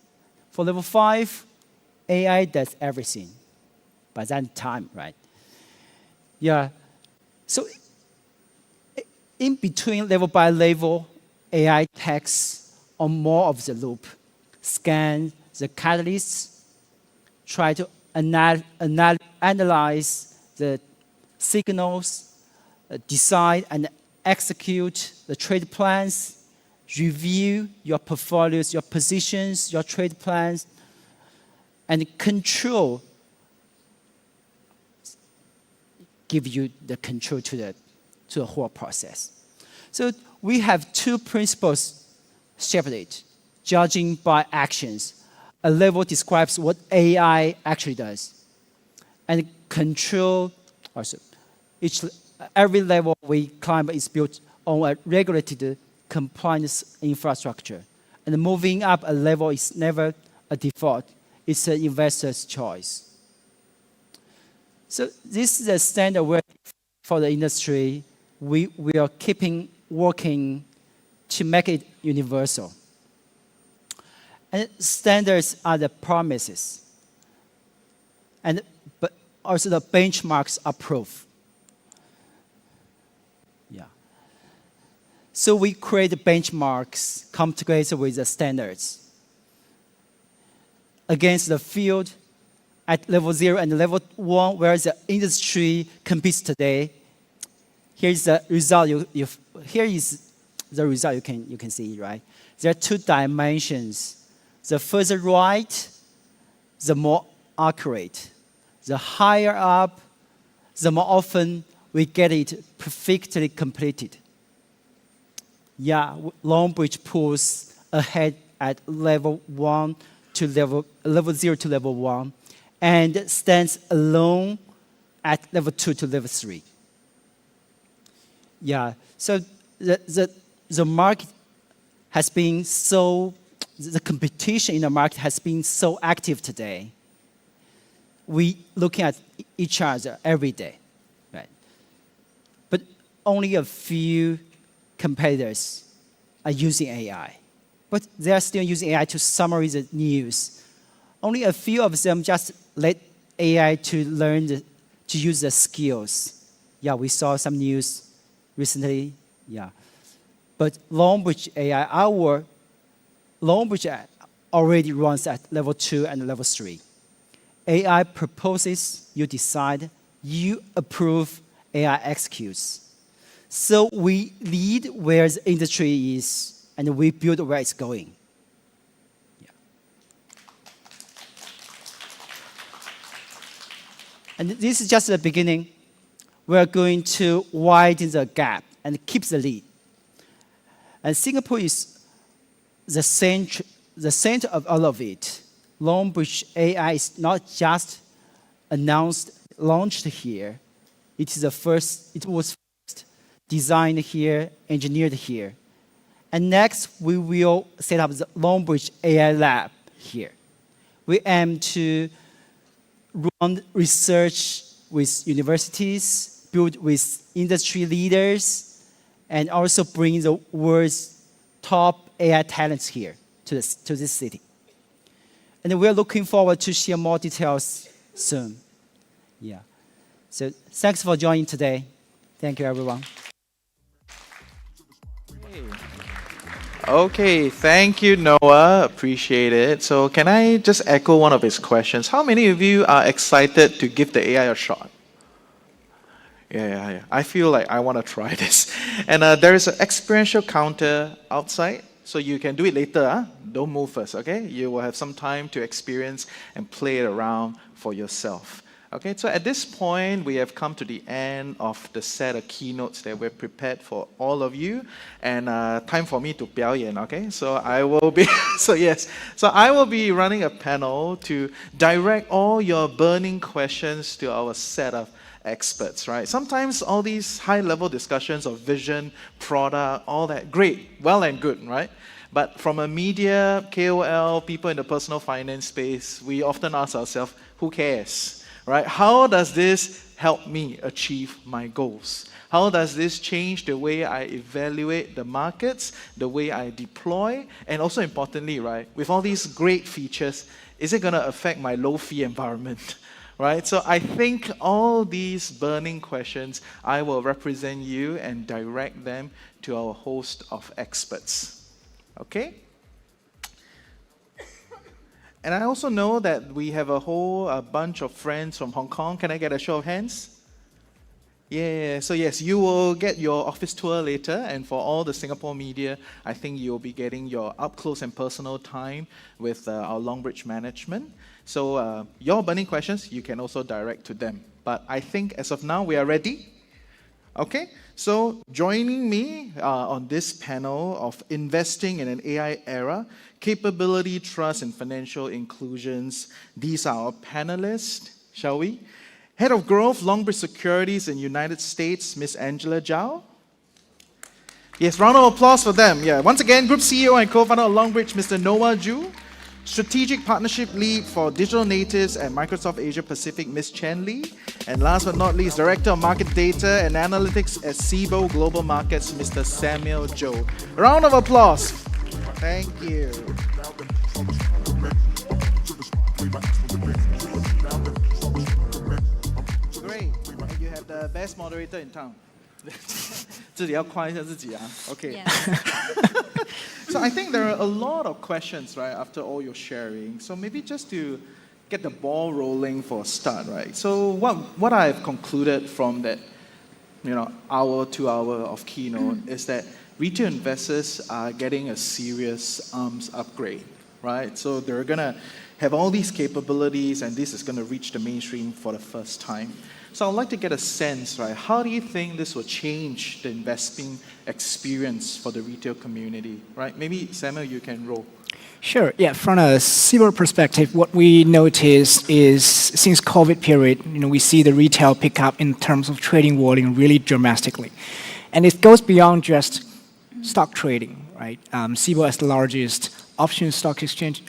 For level 5, AI does everything. By that time, right? Yeah. So in between level by level, AI takes on more of the loop, scan the catalysts, try to analyze the signals, decide and execute the trade plans, review your portfolios, your positions, your trade plans, and control, give you the control to the whole process. So we have 2 principles shaped it, judging by actions. A level describes what AI actually does. And control, also, every level we climb is built on a regulated compliance infrastructure. And moving up a level is never a default. It's an investor's choice. So this is a standard for the industry. We are keeping working to make it universal. And standards are the promises. But also the benchmarks are proof. Yeah. So we create benchmarks, come together with the standards. Against the field at level 0 and level 1, where the industry competes today, here's the result. Here is the result you can see, right? There are 2 dimensions. The further right, the more accurate. The higher up, the more often we get it perfectly completed. Yeah, Longbridge pulls ahead at level 0 to level 1, and stands alone at level 2 to level 3. Yeah, so the market has been the competition in the market has been so active today. We looking at each other every day, right? But only a few competitors are using AI. But they are still using AI to summarize the news. Only a few of them just let AI to learn to use the skills. Yeah, we saw some news recently. Yeah, but Longbridge AI, our Longbridge AI already runs at level 2 and level 3. AI proposes, you decide, you approve, AI executes. So we lead where the industry is, and we build where it's going. Yeah. And this is just the beginning. We're going to widen the gap and keep the lead. And Singapore is the center of all of it. Longbridge AI is not just launched here. It was designed here, engineered here. And next, we will set up the Longbridge AI lab here. We aim to run research with universities, build with industry leaders, and also bring the world's top AI talents here to this city. And we're looking forward to share more details soon. Yeah. So thanks for joining today. Thank you, everyone. Okay, thank you, Noah. Appreciate it. So can I just echo one of his questions? How many of you are excited to give the AI a shot? Yeah. I feel like I want to try this. And there is an experiential counter outside, so you can do it later. Huh? Don't move first, okay? You will have some time to experience and play it around for yourself. Okay, so at this point, we have come to the end of the set of keynotes that we're prepared for all of you, and time for me to 表演, okay? So I will be, so I will be running a panel to direct all your burning questions to our set of experts, right? Sometimes all these high-level discussions of vision, product, all that, great, well and good, right? But from a media, KOL, people in the personal finance space, we often ask ourselves, who cares? Right? How does this help me achieve my goals? How does this change the way I evaluate the markets, the way I deploy, and also importantly, right, with all these great features, is it going to affect my low-fee environment? Right? So I think all these burning questions, I will represent you and direct them to our host of experts. Okay? And I also know that we have a whole bunch of friends from Hong Kong. Can I get a show of hands? Yeah, so yes, you will get your office tour later. And for all the Singapore media, I think you'll be getting your up-close and personal time with our Longbridge management. So your burning questions, you can also direct to them. But I think as of now, we are ready. Okay, so joining me on this panel of investing in an AI era, capability, trust, and financial inclusions. These are our panelists, shall we? Head of Growth, Longbridge Securities in United States, Miss Angela Zhao. Yes, round of applause for them. Yeah, once again, Group CEO and co-founder of Longbridge, Mr. Noah Zhu. Strategic Partnership Lead for Digital Natives at Microsoft Asia Pacific, Ms. Chen Li. And last but not least, Director of Market Data and Analytics at SIBO Global Markets, Mr. Samuel Zhou. A round of applause. Thank you. Great. And you have the best moderator in town. 自己要夸一下自己啊. Okay. So I think there are a lot of questions, right, after all your sharing. So maybe just to get the ball rolling for a start, right? So what I've concluded from that, hour, 2 hour of keynote is that retail investors are getting a serious arms upgrade, right? So they're going to have all these capabilities, and this is going to reach the mainstream for the first time. So I'd like to get a sense, right? How do you think this will change the investing experience for the retail community, right? Maybe, Samuel, you can roll. Sure. Yeah. From a SIBO perspective, what we notice is since COVID period, we see the retail pick up in terms of trading volume really dramatically, and it goes beyond just stock trading, right? SIBO as the largest options exchange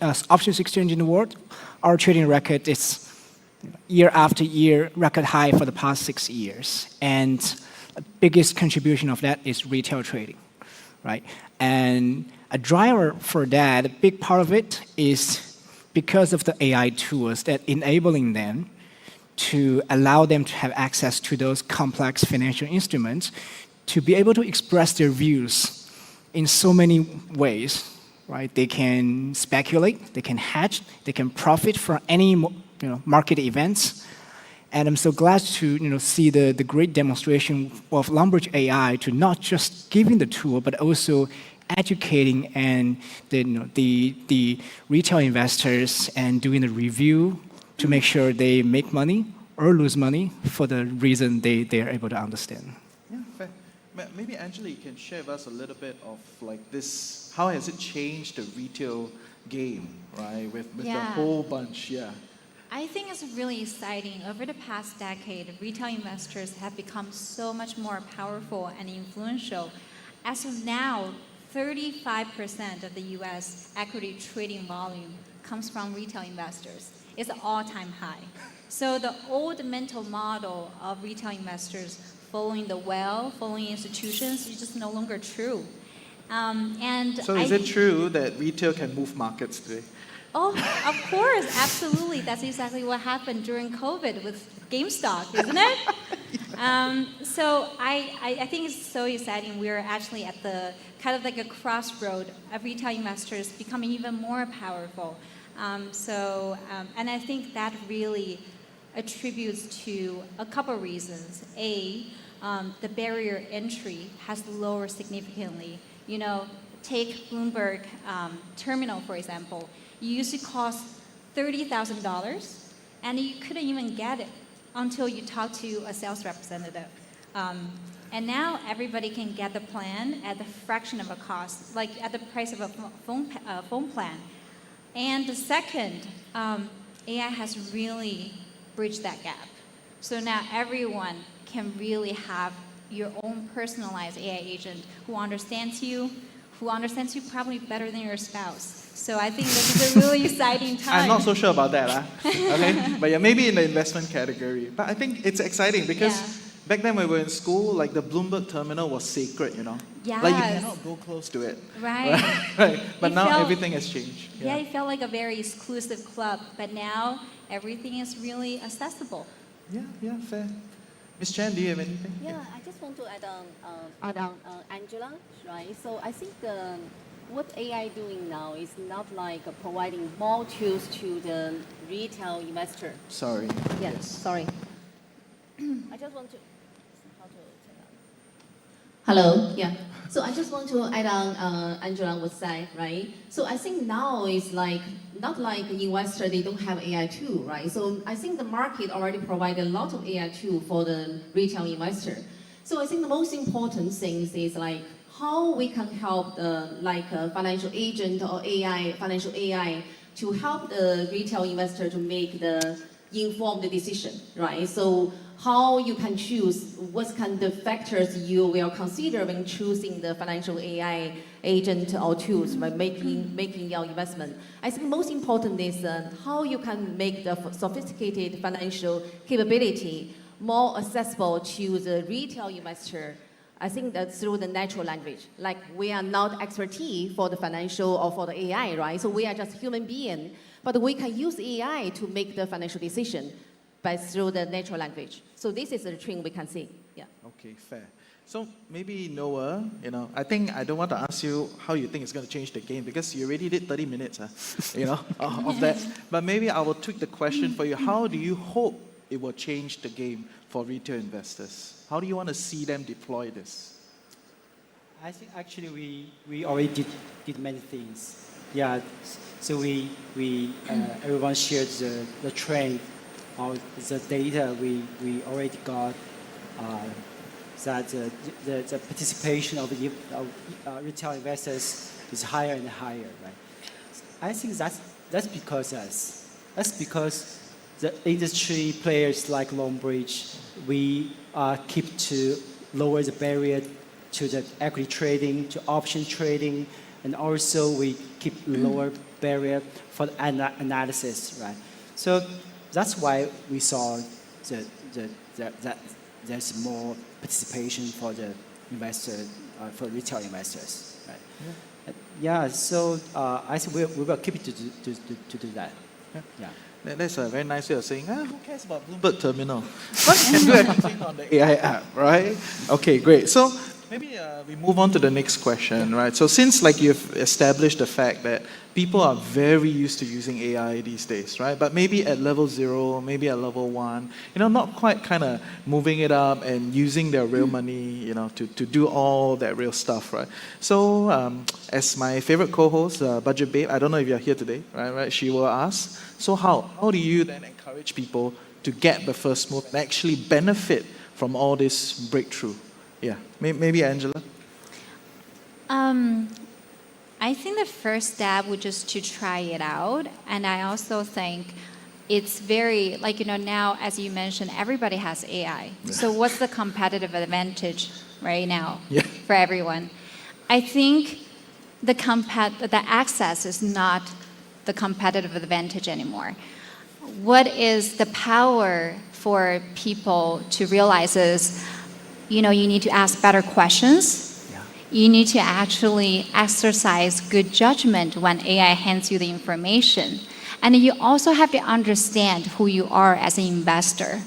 in the world, our trading record is year after year record high for the past 6 years, and the biggest contribution of that is retail trading, right? And a driver for that, a big part of it is because of the AI tools that enabling them to allow them to have access to those complex financial instruments to be able to express their views in so many ways, right? They can speculate, they can hedge, they can profit from any market events. And I'm so glad to see the great demonstration of Longbridge AI to not just giving the tool, but also educating and the retail investors and doing the review to make sure they make money or lose money for the reason they are able to understand. Yeah, fair. Maybe Angela, you can share with us a little bit of this. How has it changed the retail game, right? With the whole bunch, yeah. I think it's really exciting. Over the past decade, retail investors have become so much more powerful and influential. As of now, 35% of the US equity trading volume comes from retail investors. It's an all-time high. So the old mental model of retail investors following the well, following institutions, is just no longer true. So is it true that retail can move markets today? Oh, of course, absolutely. That's exactly what happened during COVID with GameStop, isn't it? So I think it's so exciting. We're actually at the kind of like a crossroad of retail investors becoming even more powerful. And I think that really attributes to a couple of reasons. The barrier entry has lowered significantly. You know, take Bloomberg terminal, for example. It used to cost $30,000, and you couldn't even get it until you talked to a sales representative. And now everybody can get the plan at the fraction of a cost, like at the price of a phone plan. And the second, AI has really bridged that gap. So now everyone can really have your own personalized AI agent who understands you probably better than your spouse. So I think this is a really exciting time. I'm not so sure about that. Okay? But yeah, maybe in the investment category. But I think it's exciting because back then when we were in school, like the Bloomberg terminal was sacred, you know? Yes. Like you cannot go close to it. Right. Right. But now everything has changed. Yeah, it felt like a very exclusive club. But now everything is really accessible. Yeah, fair. Ms. Chan, do you have anything? Yeah, I just want to add on Angela, right? So I think what AI doing now is not like providing more tools to the retail investor. Sorry. Yes, sorry. I just want to. Hello. Yeah. So I just want to add on Angela was saying, right? So I think now is like not like investor they don't have AI tool, right? So I think the market already provided a lot of AI tool for the retail investor. So I think the most important things is like how we can help the like a financial agent or AI, financial AI to help the retail investor to make the informed decision, right? So how you can choose what kind of factors you will consider when choosing the financial AI agent or tools by making your investment. I think most important is how you can make the sophisticated financial capability more accessible to the retail investor. I think that through the natural language. Like we are not expertise for the financial or for the AI, right? So we are just human beings, but we can use AI to make the financial decision through the natural language. So this is the trend we can see. Yeah. Okay, fair. So maybe Noah, I think I don't want to ask you how you think it's going to change the game because you already did 30 minutes, of that. But maybe I will tweak the question for you. How do you hope it will change the game for retail investors? How do you want to see them deploy this? I think actually we already did many things. Yeah. So everyone shared the trend. The data we already got that the participation of retail investors is higher and higher, right? I think that's because us. That's because the industry players like Longbridge, we keep to lower the barrier to the equity trading, to option trading, and also we keep lower barrier for the analysis, right? So that's why we saw that there's more participation for the investor, for retail investors, right? Yeah. So I think we will keep it to do that. Yeah. That's a very nice way of saying, who cares about Bloomberg Terminal? But you can do everything on the AI app, right? Okay, great. So maybe we move on to the next question, right? So since you've established the fact that people are very used to using AI these days, right? But maybe at level 0, maybe at level 1, not quite kind of moving it up and using their real money, to do all that real stuff, right? So as my favorite co-host, Budget Babe, I don't know if you're here today, right? She will ask, so how do you then encourage people to get the first move and actually benefit from all this breakthrough? Yeah, maybe Angela? I think the first step would just to try it out. And I also think it's very, like, now, as you mentioned, everybody has AI. So what's the competitive advantage right now for everyone? I think the access is not the competitive advantage anymore. What is the power for people to realize is, you need to ask better questions. You need to actually exercise good judgment when AI hands you the information. And you also have to understand who you are as an investor.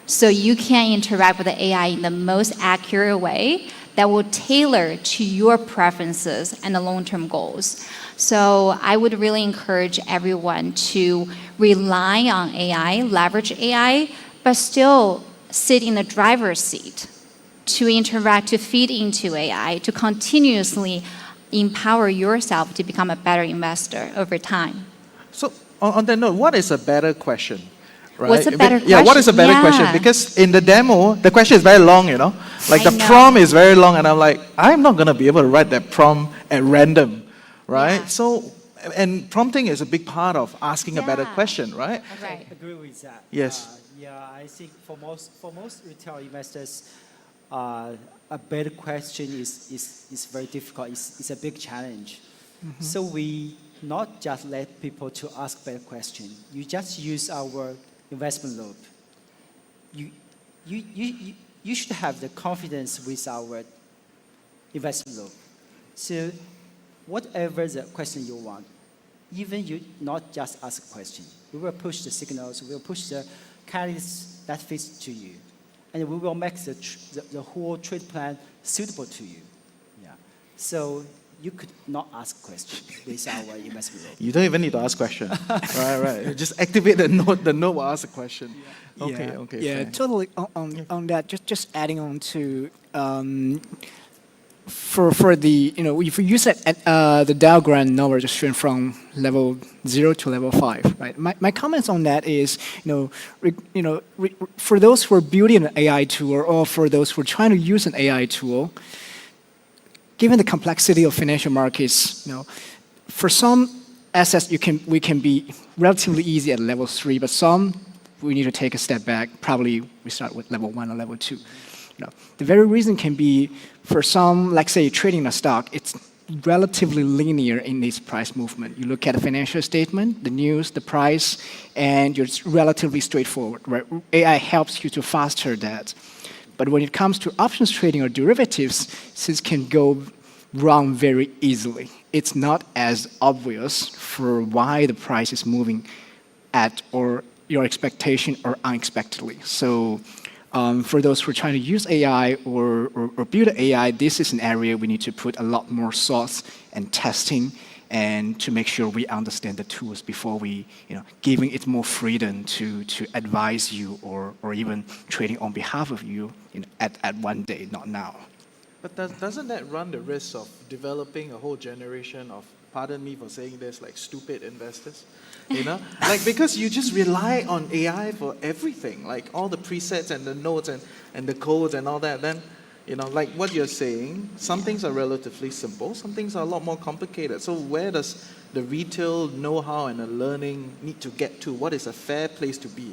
So you can interact with the AI in the most accurate way that will tailor to your preferences and the long-term goals. So I would really encourage everyone to rely on AI, leverage AI, but still sit in the driver's seat to interact, to feed into AI, to continuously empower yourself to become a better investor over time. So on that note, what is a better question? Right? What's a better question? Yeah, what is a better question? Because in the demo, the question is very long, Like the prompt is very long, and I'm like, I'm not going to be able to write that prompt at random, right? Yeah. So, and prompting is a big part of asking a better question, right? I agree with that. Yes. I think for most retail investors, a better question is very difficult. It's a big challenge. Mm-hmm. So we not just let people to ask better question. You just use our investment loop. You should have the confidence with our investment loop. So whatever the question you want, even you not just ask a question, we will push the signals, we will push the catalysts that fits to you, and we will make the whole trade plan suitable to you. So you could not ask questions with our investment loop. You don't even need to ask questions. right. You just activate the node will ask a question. Okay. Yeah, fair. totally. On that, just adding on to for the if we use the diagram now we're just showing from level 0 to level 5, right? My comments on that is for those who are building an AI tool or for those who are trying to use an AI tool, given the complexity of financial markets, for some assets we can be relatively easy at level 3, but some we need to take a step back. Probably we start with level 1 or level 2. The very reason can be for some, like say trading a stock, it's relatively linear in this price movement. You look at a financial statement, the news, the price, and it's relatively straightforward. Right? AI helps you to faster that. But when it comes to options trading or derivatives, this can go wrong very easily. It's not as obvious for why the price is moving at or your expectation or unexpectedly. So for those who are trying to use AI or build AI, this is an area we need to put a lot more thought and testing and to make sure we understand the tools before we, giving it more freedom to advise you or even trading on behalf of you at one day, not now. But doesn't that run the risk of developing a whole generation of, pardon me for saying this, like stupid investors? Like because you just rely on AI for everything, like all the presets and the nodes and the codes and all that. Then, like what you're saying, some things are relatively simple, some things are a lot more complicated. So where does the retail know-how and the learning need to get to? What is a fair place to be?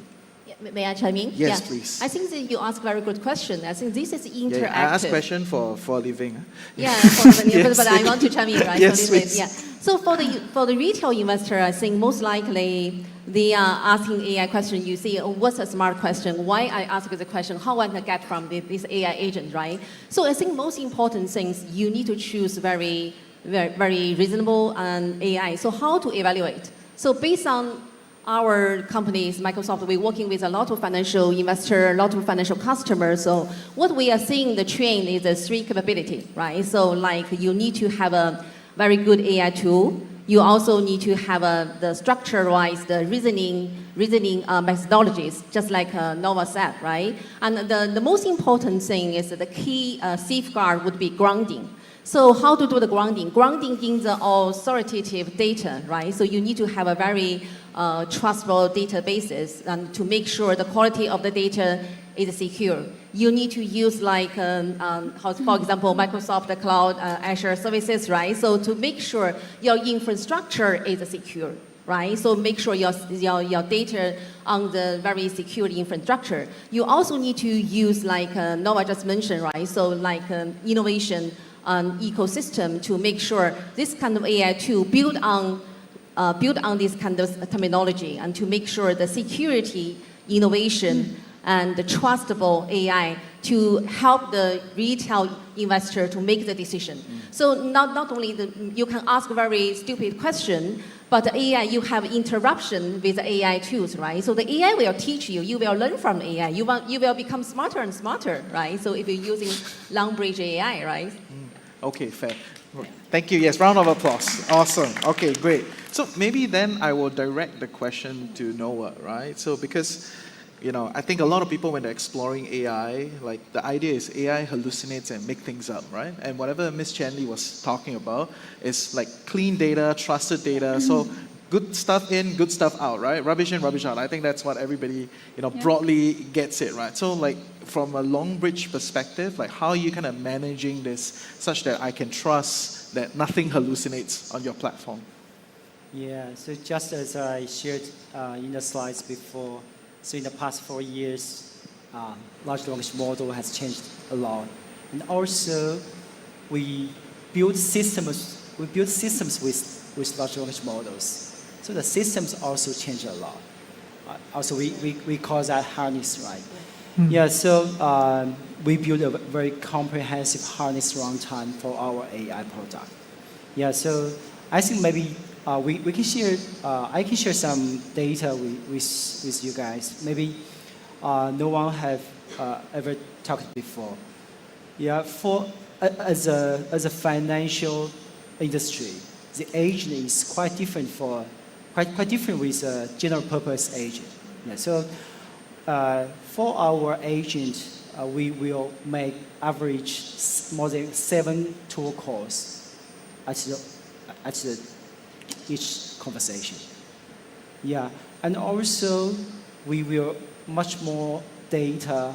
May I chime in? Yes, please. I think that you ask a very good question. I think this is interactive. Yeah, I ask question for a living. But I want to chime in, right? Yes, please. Yeah. So for the retail investor, I think most likely they are asking AI question. You see, what's a smart question? Why I ask the question? How I can get from this AI agent, right? So I think most important things you need to choose very reasonable and AI. So how to evaluate? So based on our companies, Microsoft, we're working with a lot of financial investors, a lot of financial customers. So what we are seeing the trend is a 3 capability, right? So like you need to have a very good AI tool. You also need to have the structure-wise, the reasoning methodologies, just like Nova said, right? And the most important thing is that the key safeguard would be grounding. So how to do the grounding? Grounding in the authoritative data, right? So you need to have a very trustful databases and to make sure the quality of the data is secure. You need to use like, for example, Microsoft Cloud, Azure services, right? So to make sure your infrastructure is secure. right? So make sure your data on the very secure infrastructure. You also need to use, like Nova just mentioned, right? So like innovation ecosystem to make sure this kind of AI tool build on this kind of terminology and to make sure the security, innovation, and the trustable AI to help the retail investor to make the decision. So not only you can ask a very stupid question, but the AI, you have interruption with the AI tools, right? So the AI will teach you, you will learn from AI, you will become smarter and smarter, right? So if you're using Longbridge AI, right? Okay, fair. Thank you. Yes, round of applause. Awesome. Okay, great. So maybe then I will direct the question to Noah, right? So because, I think a lot of people when they're exploring AI, like the idea is AI hallucinates and make things up, right? And whatever Ms. Chanley was talking about is like clean data, trusted data. So good stuff in, good stuff out, right? Rubbish in, rubbish out. I think that's what everybody, broadly gets it, right? So like from a Longbridge perspective, like how are you kind of managing this such that I can trust that nothing hallucinates on your platform? Yeah, so just as I shared in the slides before, so in the past 4 years, large language model has changed a lot. And also, we build systems with large language models. So the systems also change a lot. Also, we call that harness, right? Yeah, so we build a very comprehensive harness runtime for our AI product. Yeah, so I think maybe we can share, I can share some data with you guys. Maybe no one have ever talked before. Yeah, as a financial industry, the agent is quite different with a general purpose agent. Yeah, so for our agent, we will make average more than 7 tool calls at each conversation. Yeah, and also we will much more data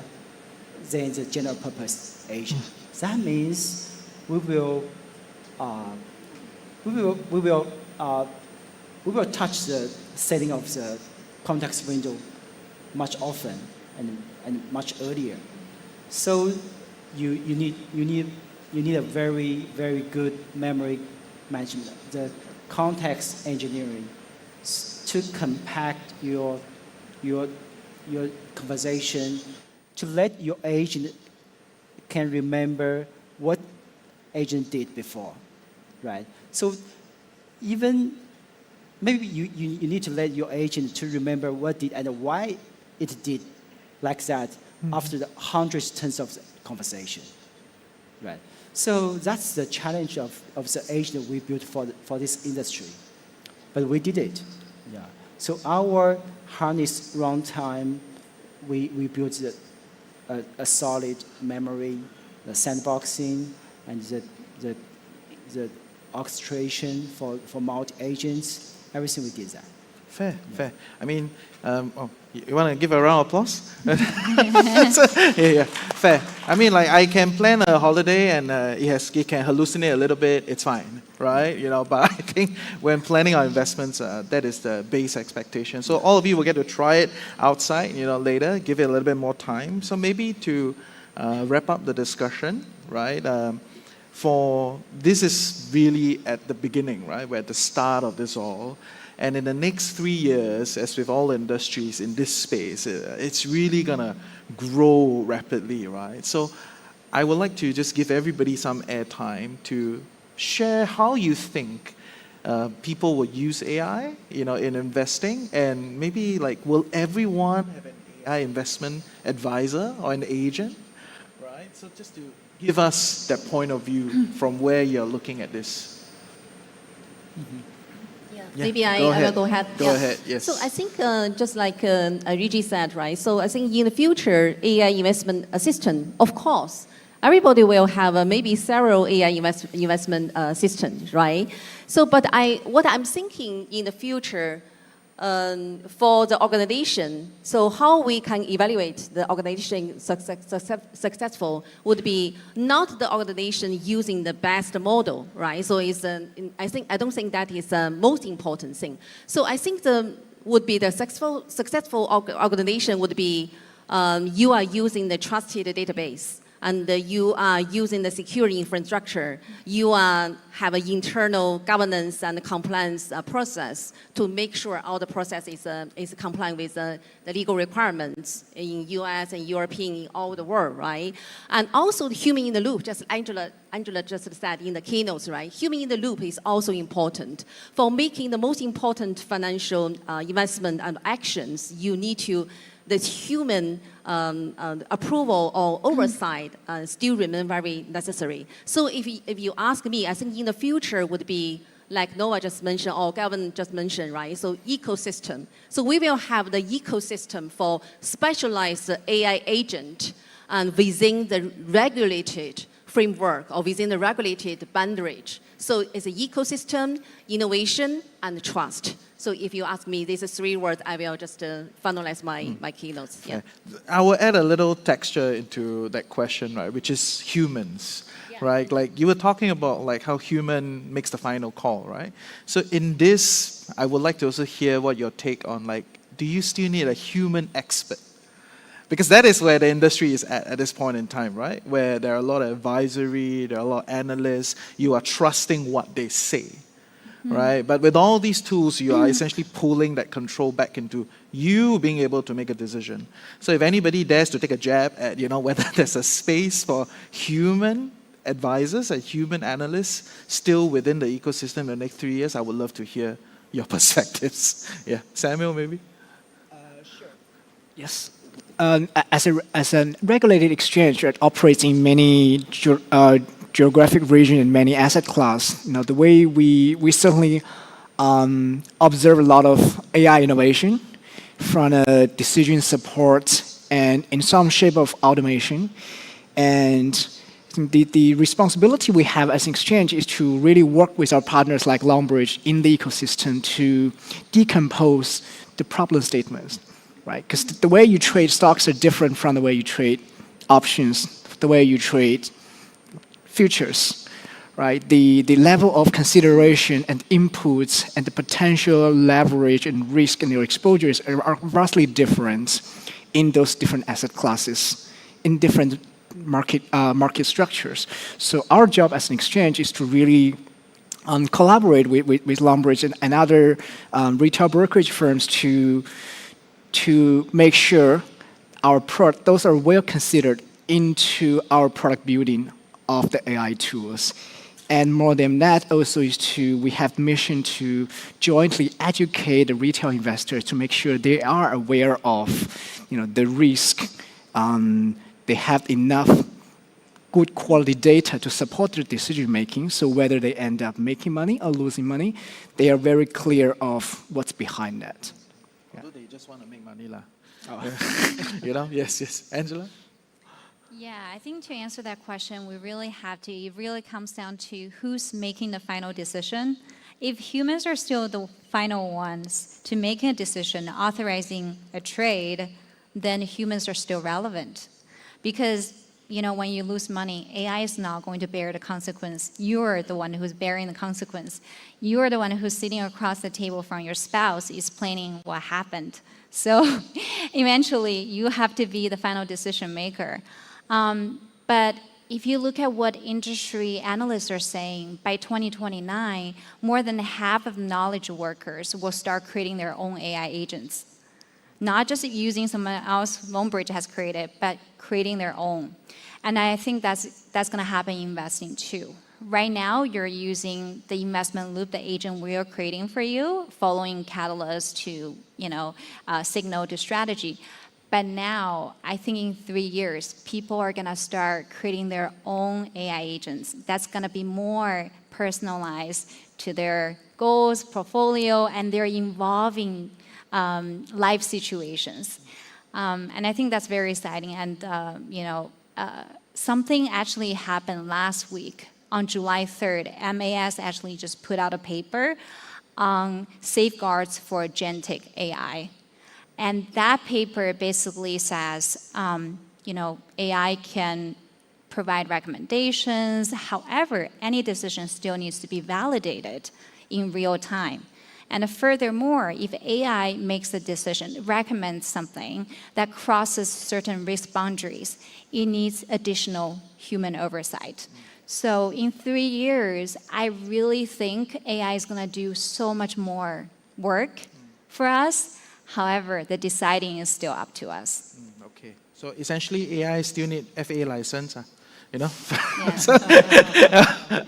than the general purpose agent. That means we will touch the setting of the context window much often and much earlier. So you need a very, very good memory management, the context engineering, to compact your conversation, to let your agent can remember what agent did before, right? So even maybe you need to let your agent to remember what did and why it did like that after the hundreds, tons of conversation, right? So that's the challenge of the agent we built for this industry. But we did it, yeah. So our harness runtime, we built a solid memory, the sandboxing, and the orchestration for multi-agents, everything we did that. Fair, fair. I mean, you want to give a round of applause? Yeah, fair. I mean, like I can plan a holiday and it can hallucinate a little bit. It's fine, right? But I think when planning our investments, that is the base expectation. So all of you will get to try it outside, later. Give it a little bit more time. So maybe to wrap up the discussion, right? This is really at the beginning, right? We're at the start of this all. And in the next 3 years, as with all industries in this space, it's really going to grow rapidly, right? So I would like to just give everybody some airtime to share how you think people will use AI, in investing. And maybe will everyone have an AI investment advisor or an agent, right? So just to give us that point of view from where you're looking at this. Yeah. Yeah, Maybe I will go ahead. Go ahead, yes. So I think just like Reggie said, right? So I think in the future, AI investment assistant, of course, everybody will have maybe several AI investment assistants, right? So, but what I'm thinking in the future, for the organization, so how we can evaluate the organization successful would be not the organization using the best model, right? So I don't think that is the most important thing. So I think the successful organization would be you are using the trusted database. And you are using the security infrastructure. You have an internal governance and compliance process to make sure all the process is compliant with the legal requirements in US and European, in all the world, right? And also the human in the loop, just Angela just said in the keynotes, right? Human in the loop is also important. For making the most important financial investment and actions, you need to the human approval or oversight still remain very necessary. So if you ask me, I think in the future would be like Noah just mentioned or Gavin just mentioned, right? So ecosystem. So we will have the ecosystem for specialized AI agent and within the regulated framework or within the regulated boundaries. So it's an ecosystem, innovation, and trust. So if you ask me, these are 3 words, I will just finalize my keynotes. Yeah. I will add a little texture into that question, right, which is humans, right? Like you were talking about like how human makes the final call, right? So in this, I would like to also hear what your take on like, do you still need a human expert? Because that is where the industry is at this point in time, right? Where there are a lot of advisory, there are a lot of analysts, you are trusting what they say. Right? But with all these tools, you are essentially pulling that control back into you being able to make a decision. So if anybody dares to take a jab at, whether there's a space for human advisors and human analysts still within the ecosystem in the next 3 years, I would love to hear your perspectives. Yeah. Samuel, maybe? Sure. Yes. As a regulated exchange that operates in many geographic region and many asset class, the way we certainly observe a lot of AI innovation from decision support and in some shape of automation. And the responsibility we have as an exchange is to really work with our partners like Longbridge in the ecosystem to decompose the problem statements, right? Because the way you trade stocks are different from the way you trade options, the way you trade futures, right? The level of consideration and inputs and the potential leverage and risk and your exposures are vastly different in those different asset classes, in different market structures. So our job as an exchange is to really collaborate with Longbridge and other retail brokerage firms to make sure those are well considered into our product building of the AI tools. And more than that, also we have the mission to jointly educate the retail investors to make sure they are aware of, the risk. They have enough good quality data to support their decision making. So whether they end up making money or losing money, they are very clear of what's behind that. Although they just want to make money, lah. Oh. Yes. Angela? Yeah, I think to answer that question, it really comes down to who's making the final decision. If humans are still the final ones to make a decision, authorizing a trade, then humans are still relevant. Because, when you lose money, AI is not going to bear the consequence. You're the one who's bearing the consequence. You're the one who's sitting across the table from your spouse explaining what happened. So eventually, you have to be the final decision maker. But if you look at what industry analysts are saying, by 2029, more than half of knowledge workers will start creating their own AI agents. Not just using someone else Longbridge has created, but creating their own. And I think that's going to happen in investing too. Right now, you're using the investment loop, the agent we are creating for you, following catalysts to, signal to strategy. But now, I think in 3 years, people are going to start creating their own AI agents. That's going to be more personalized to their goals, portfolio, and their evolving life situations. And I think that's very exciting. And, something actually happened last week on July 3rd. MAS actually just put out a paper on safeguards for agentic AI. And that paper basically says, AI can provide recommendations. However, any decision still needs to be validated in real time. And furthermore, if AI makes a decision, recommends something that crosses certain risk boundaries, it needs additional human oversight. So in 3 years, I really think AI is going to do so much more work for us. However, the deciding is still up to us. Okay. So essentially, AI still need FA license, Yeah.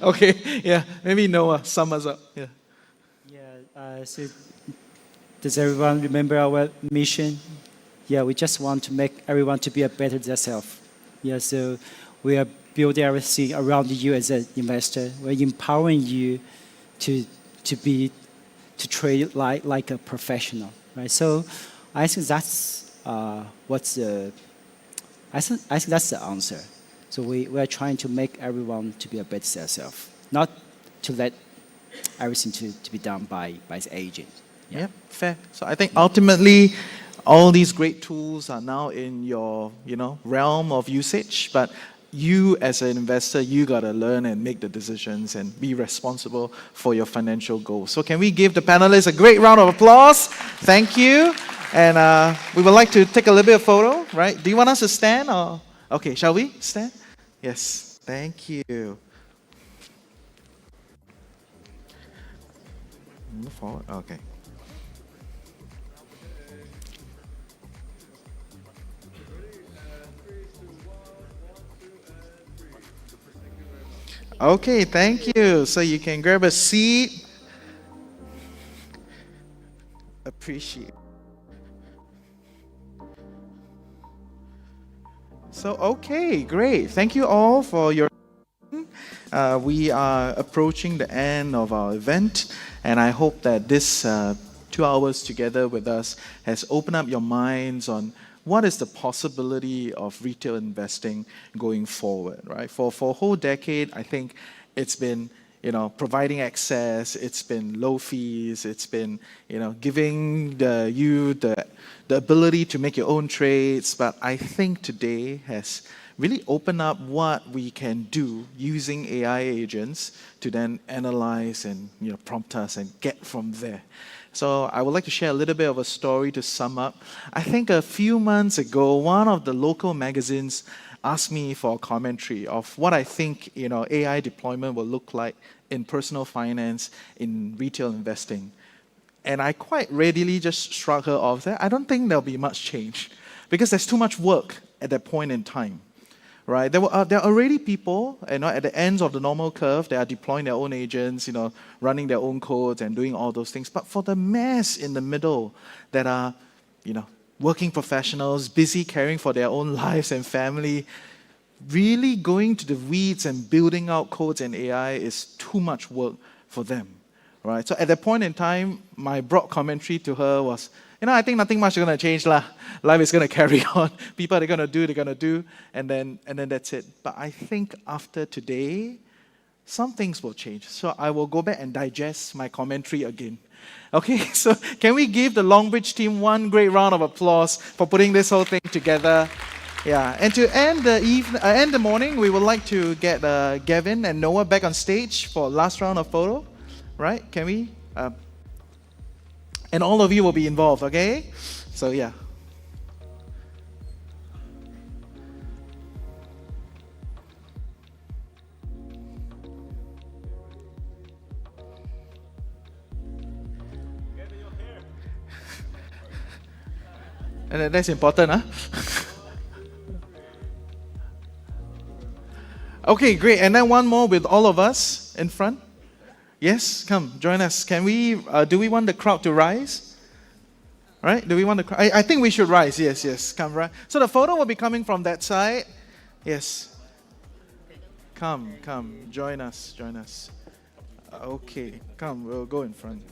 Okay, yeah. Maybe Noah, sum us up. Yeah. So does everyone remember our mission? Yeah, we just want to make everyone to be a better themselves. Yeah, so we are building everything around you as an investor. We're empowering you to trade like a professional, right? So I think that's I think that's the answer. So we are trying to make everyone to be a better self, not to let everything to be done by the agent. Yeah, fair. So I think ultimately, all these great tools are now in your, realm of usage. But you, as an investor, you gotta learn and make the decisions and be responsible for your financial goals. So can we give the panelists a great round of applause? Thank you. And we would like to take a little bit of photo, right? Do you want us to stand or? Okay, shall we stand? Yes. Thank you. Move forward. Okay. Okay, thank you. So you can grab a seat. Appreciate. So, okay, great. Thank you all for your we are approaching the end of our event, and I hope that this 2 hours together with us has opened up your minds on what is the possibility of retail investing going forward, right? For a whole decade, I think it's been, providing access, it's been low fees, it's been, giving you the ability to make your own trades, but I think today has really open up what we can do using AI agents to then analyze and prompt us and get from there. So I would like to share a little bit of a story to sum up. I think a few months ago, one of the local magazines asked me for a commentary of what I think AI deployment will look like in personal finance, in retail investing. And I quite readily just shrugged her off. I don't think there'll be much change because there's too much work at that point in time. Right? There are already people, at the ends of the normal curve, they are deploying their own agents, running their own codes and doing all those things. But for the mass in the middle that are, working professionals, busy caring for their own lives and family, really going to the weeds and building out codes and AI is too much work for them. Right? So at that point in time, my broad commentary to her was, I think nothing much is going to change. Life is going to carry on. People are going to do, and then that's it. But I think after today, some things will change. So I will go back and digest my commentary again. Okay, so can we give the Longbridge team one great round of applause for putting this whole thing together? Yeah, and to end the morning, we would like to get Gavin and Noah back on stage for last round of photo. Right? Can we? And all of you will be involved, okay? So, yeah. And that's important, huh? Okay, great. And then one more with all of us in front. Yes, come, join us. Can we, do we want the crowd to rise? Right? Do we want the crowd? I think we should rise. Yes. Come, right. So the photo will be coming from that side. Yes. Come, join us. Okay, come, we'll go in front.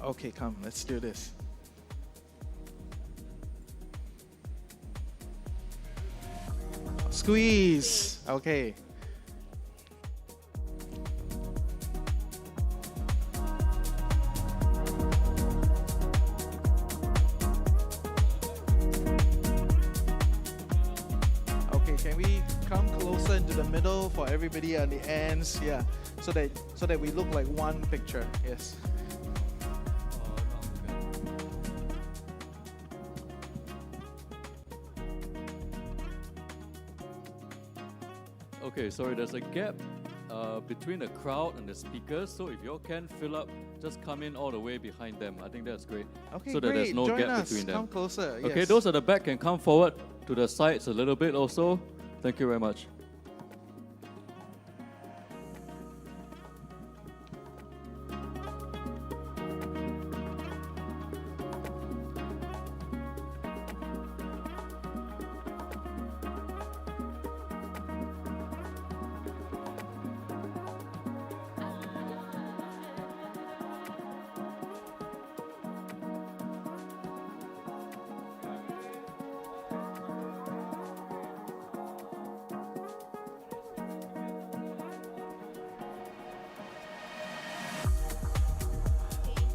Okay, come, let's do this. Squeeze. Okay. come closer into the middle for everybody on the ends. Yeah, so that we look like one picture. Yes. Okay, sorry, there's a gap between the crowd and the speakers, so if you all can fill up, just come in all the way behind them. I think that's great. Okay, so that great. there's no Join gap us. between them. Come closer. Okay, yes. those at the back can come forward to the sides a little bit also. Thank you very much.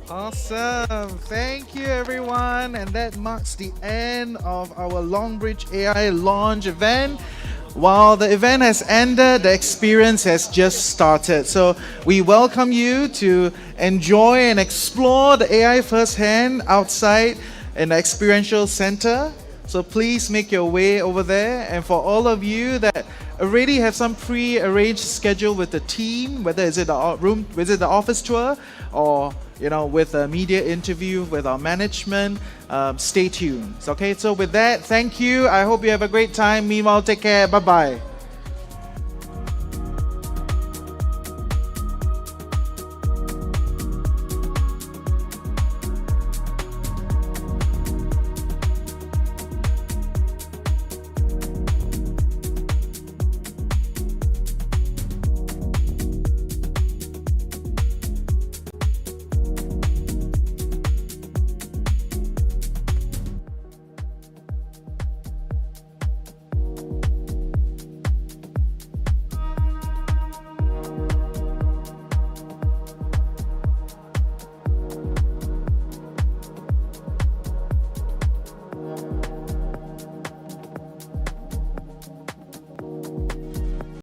Awesome. Thank you, everyone. And that marks the end of our Longbridge AI launch event. While the event has ended, the experience has just started. So we welcome you to enjoy and explore the AI firsthand outside in the experiential center. So please make your way over there. And for all of you that already have some pre-arranged schedule with the team, whether it's at the room, visit the office tour, or with a media interview with our management, stay tuned. Okay, so with that, thank you. I hope you have a great time. Meanwhile, take care. Bye-bye.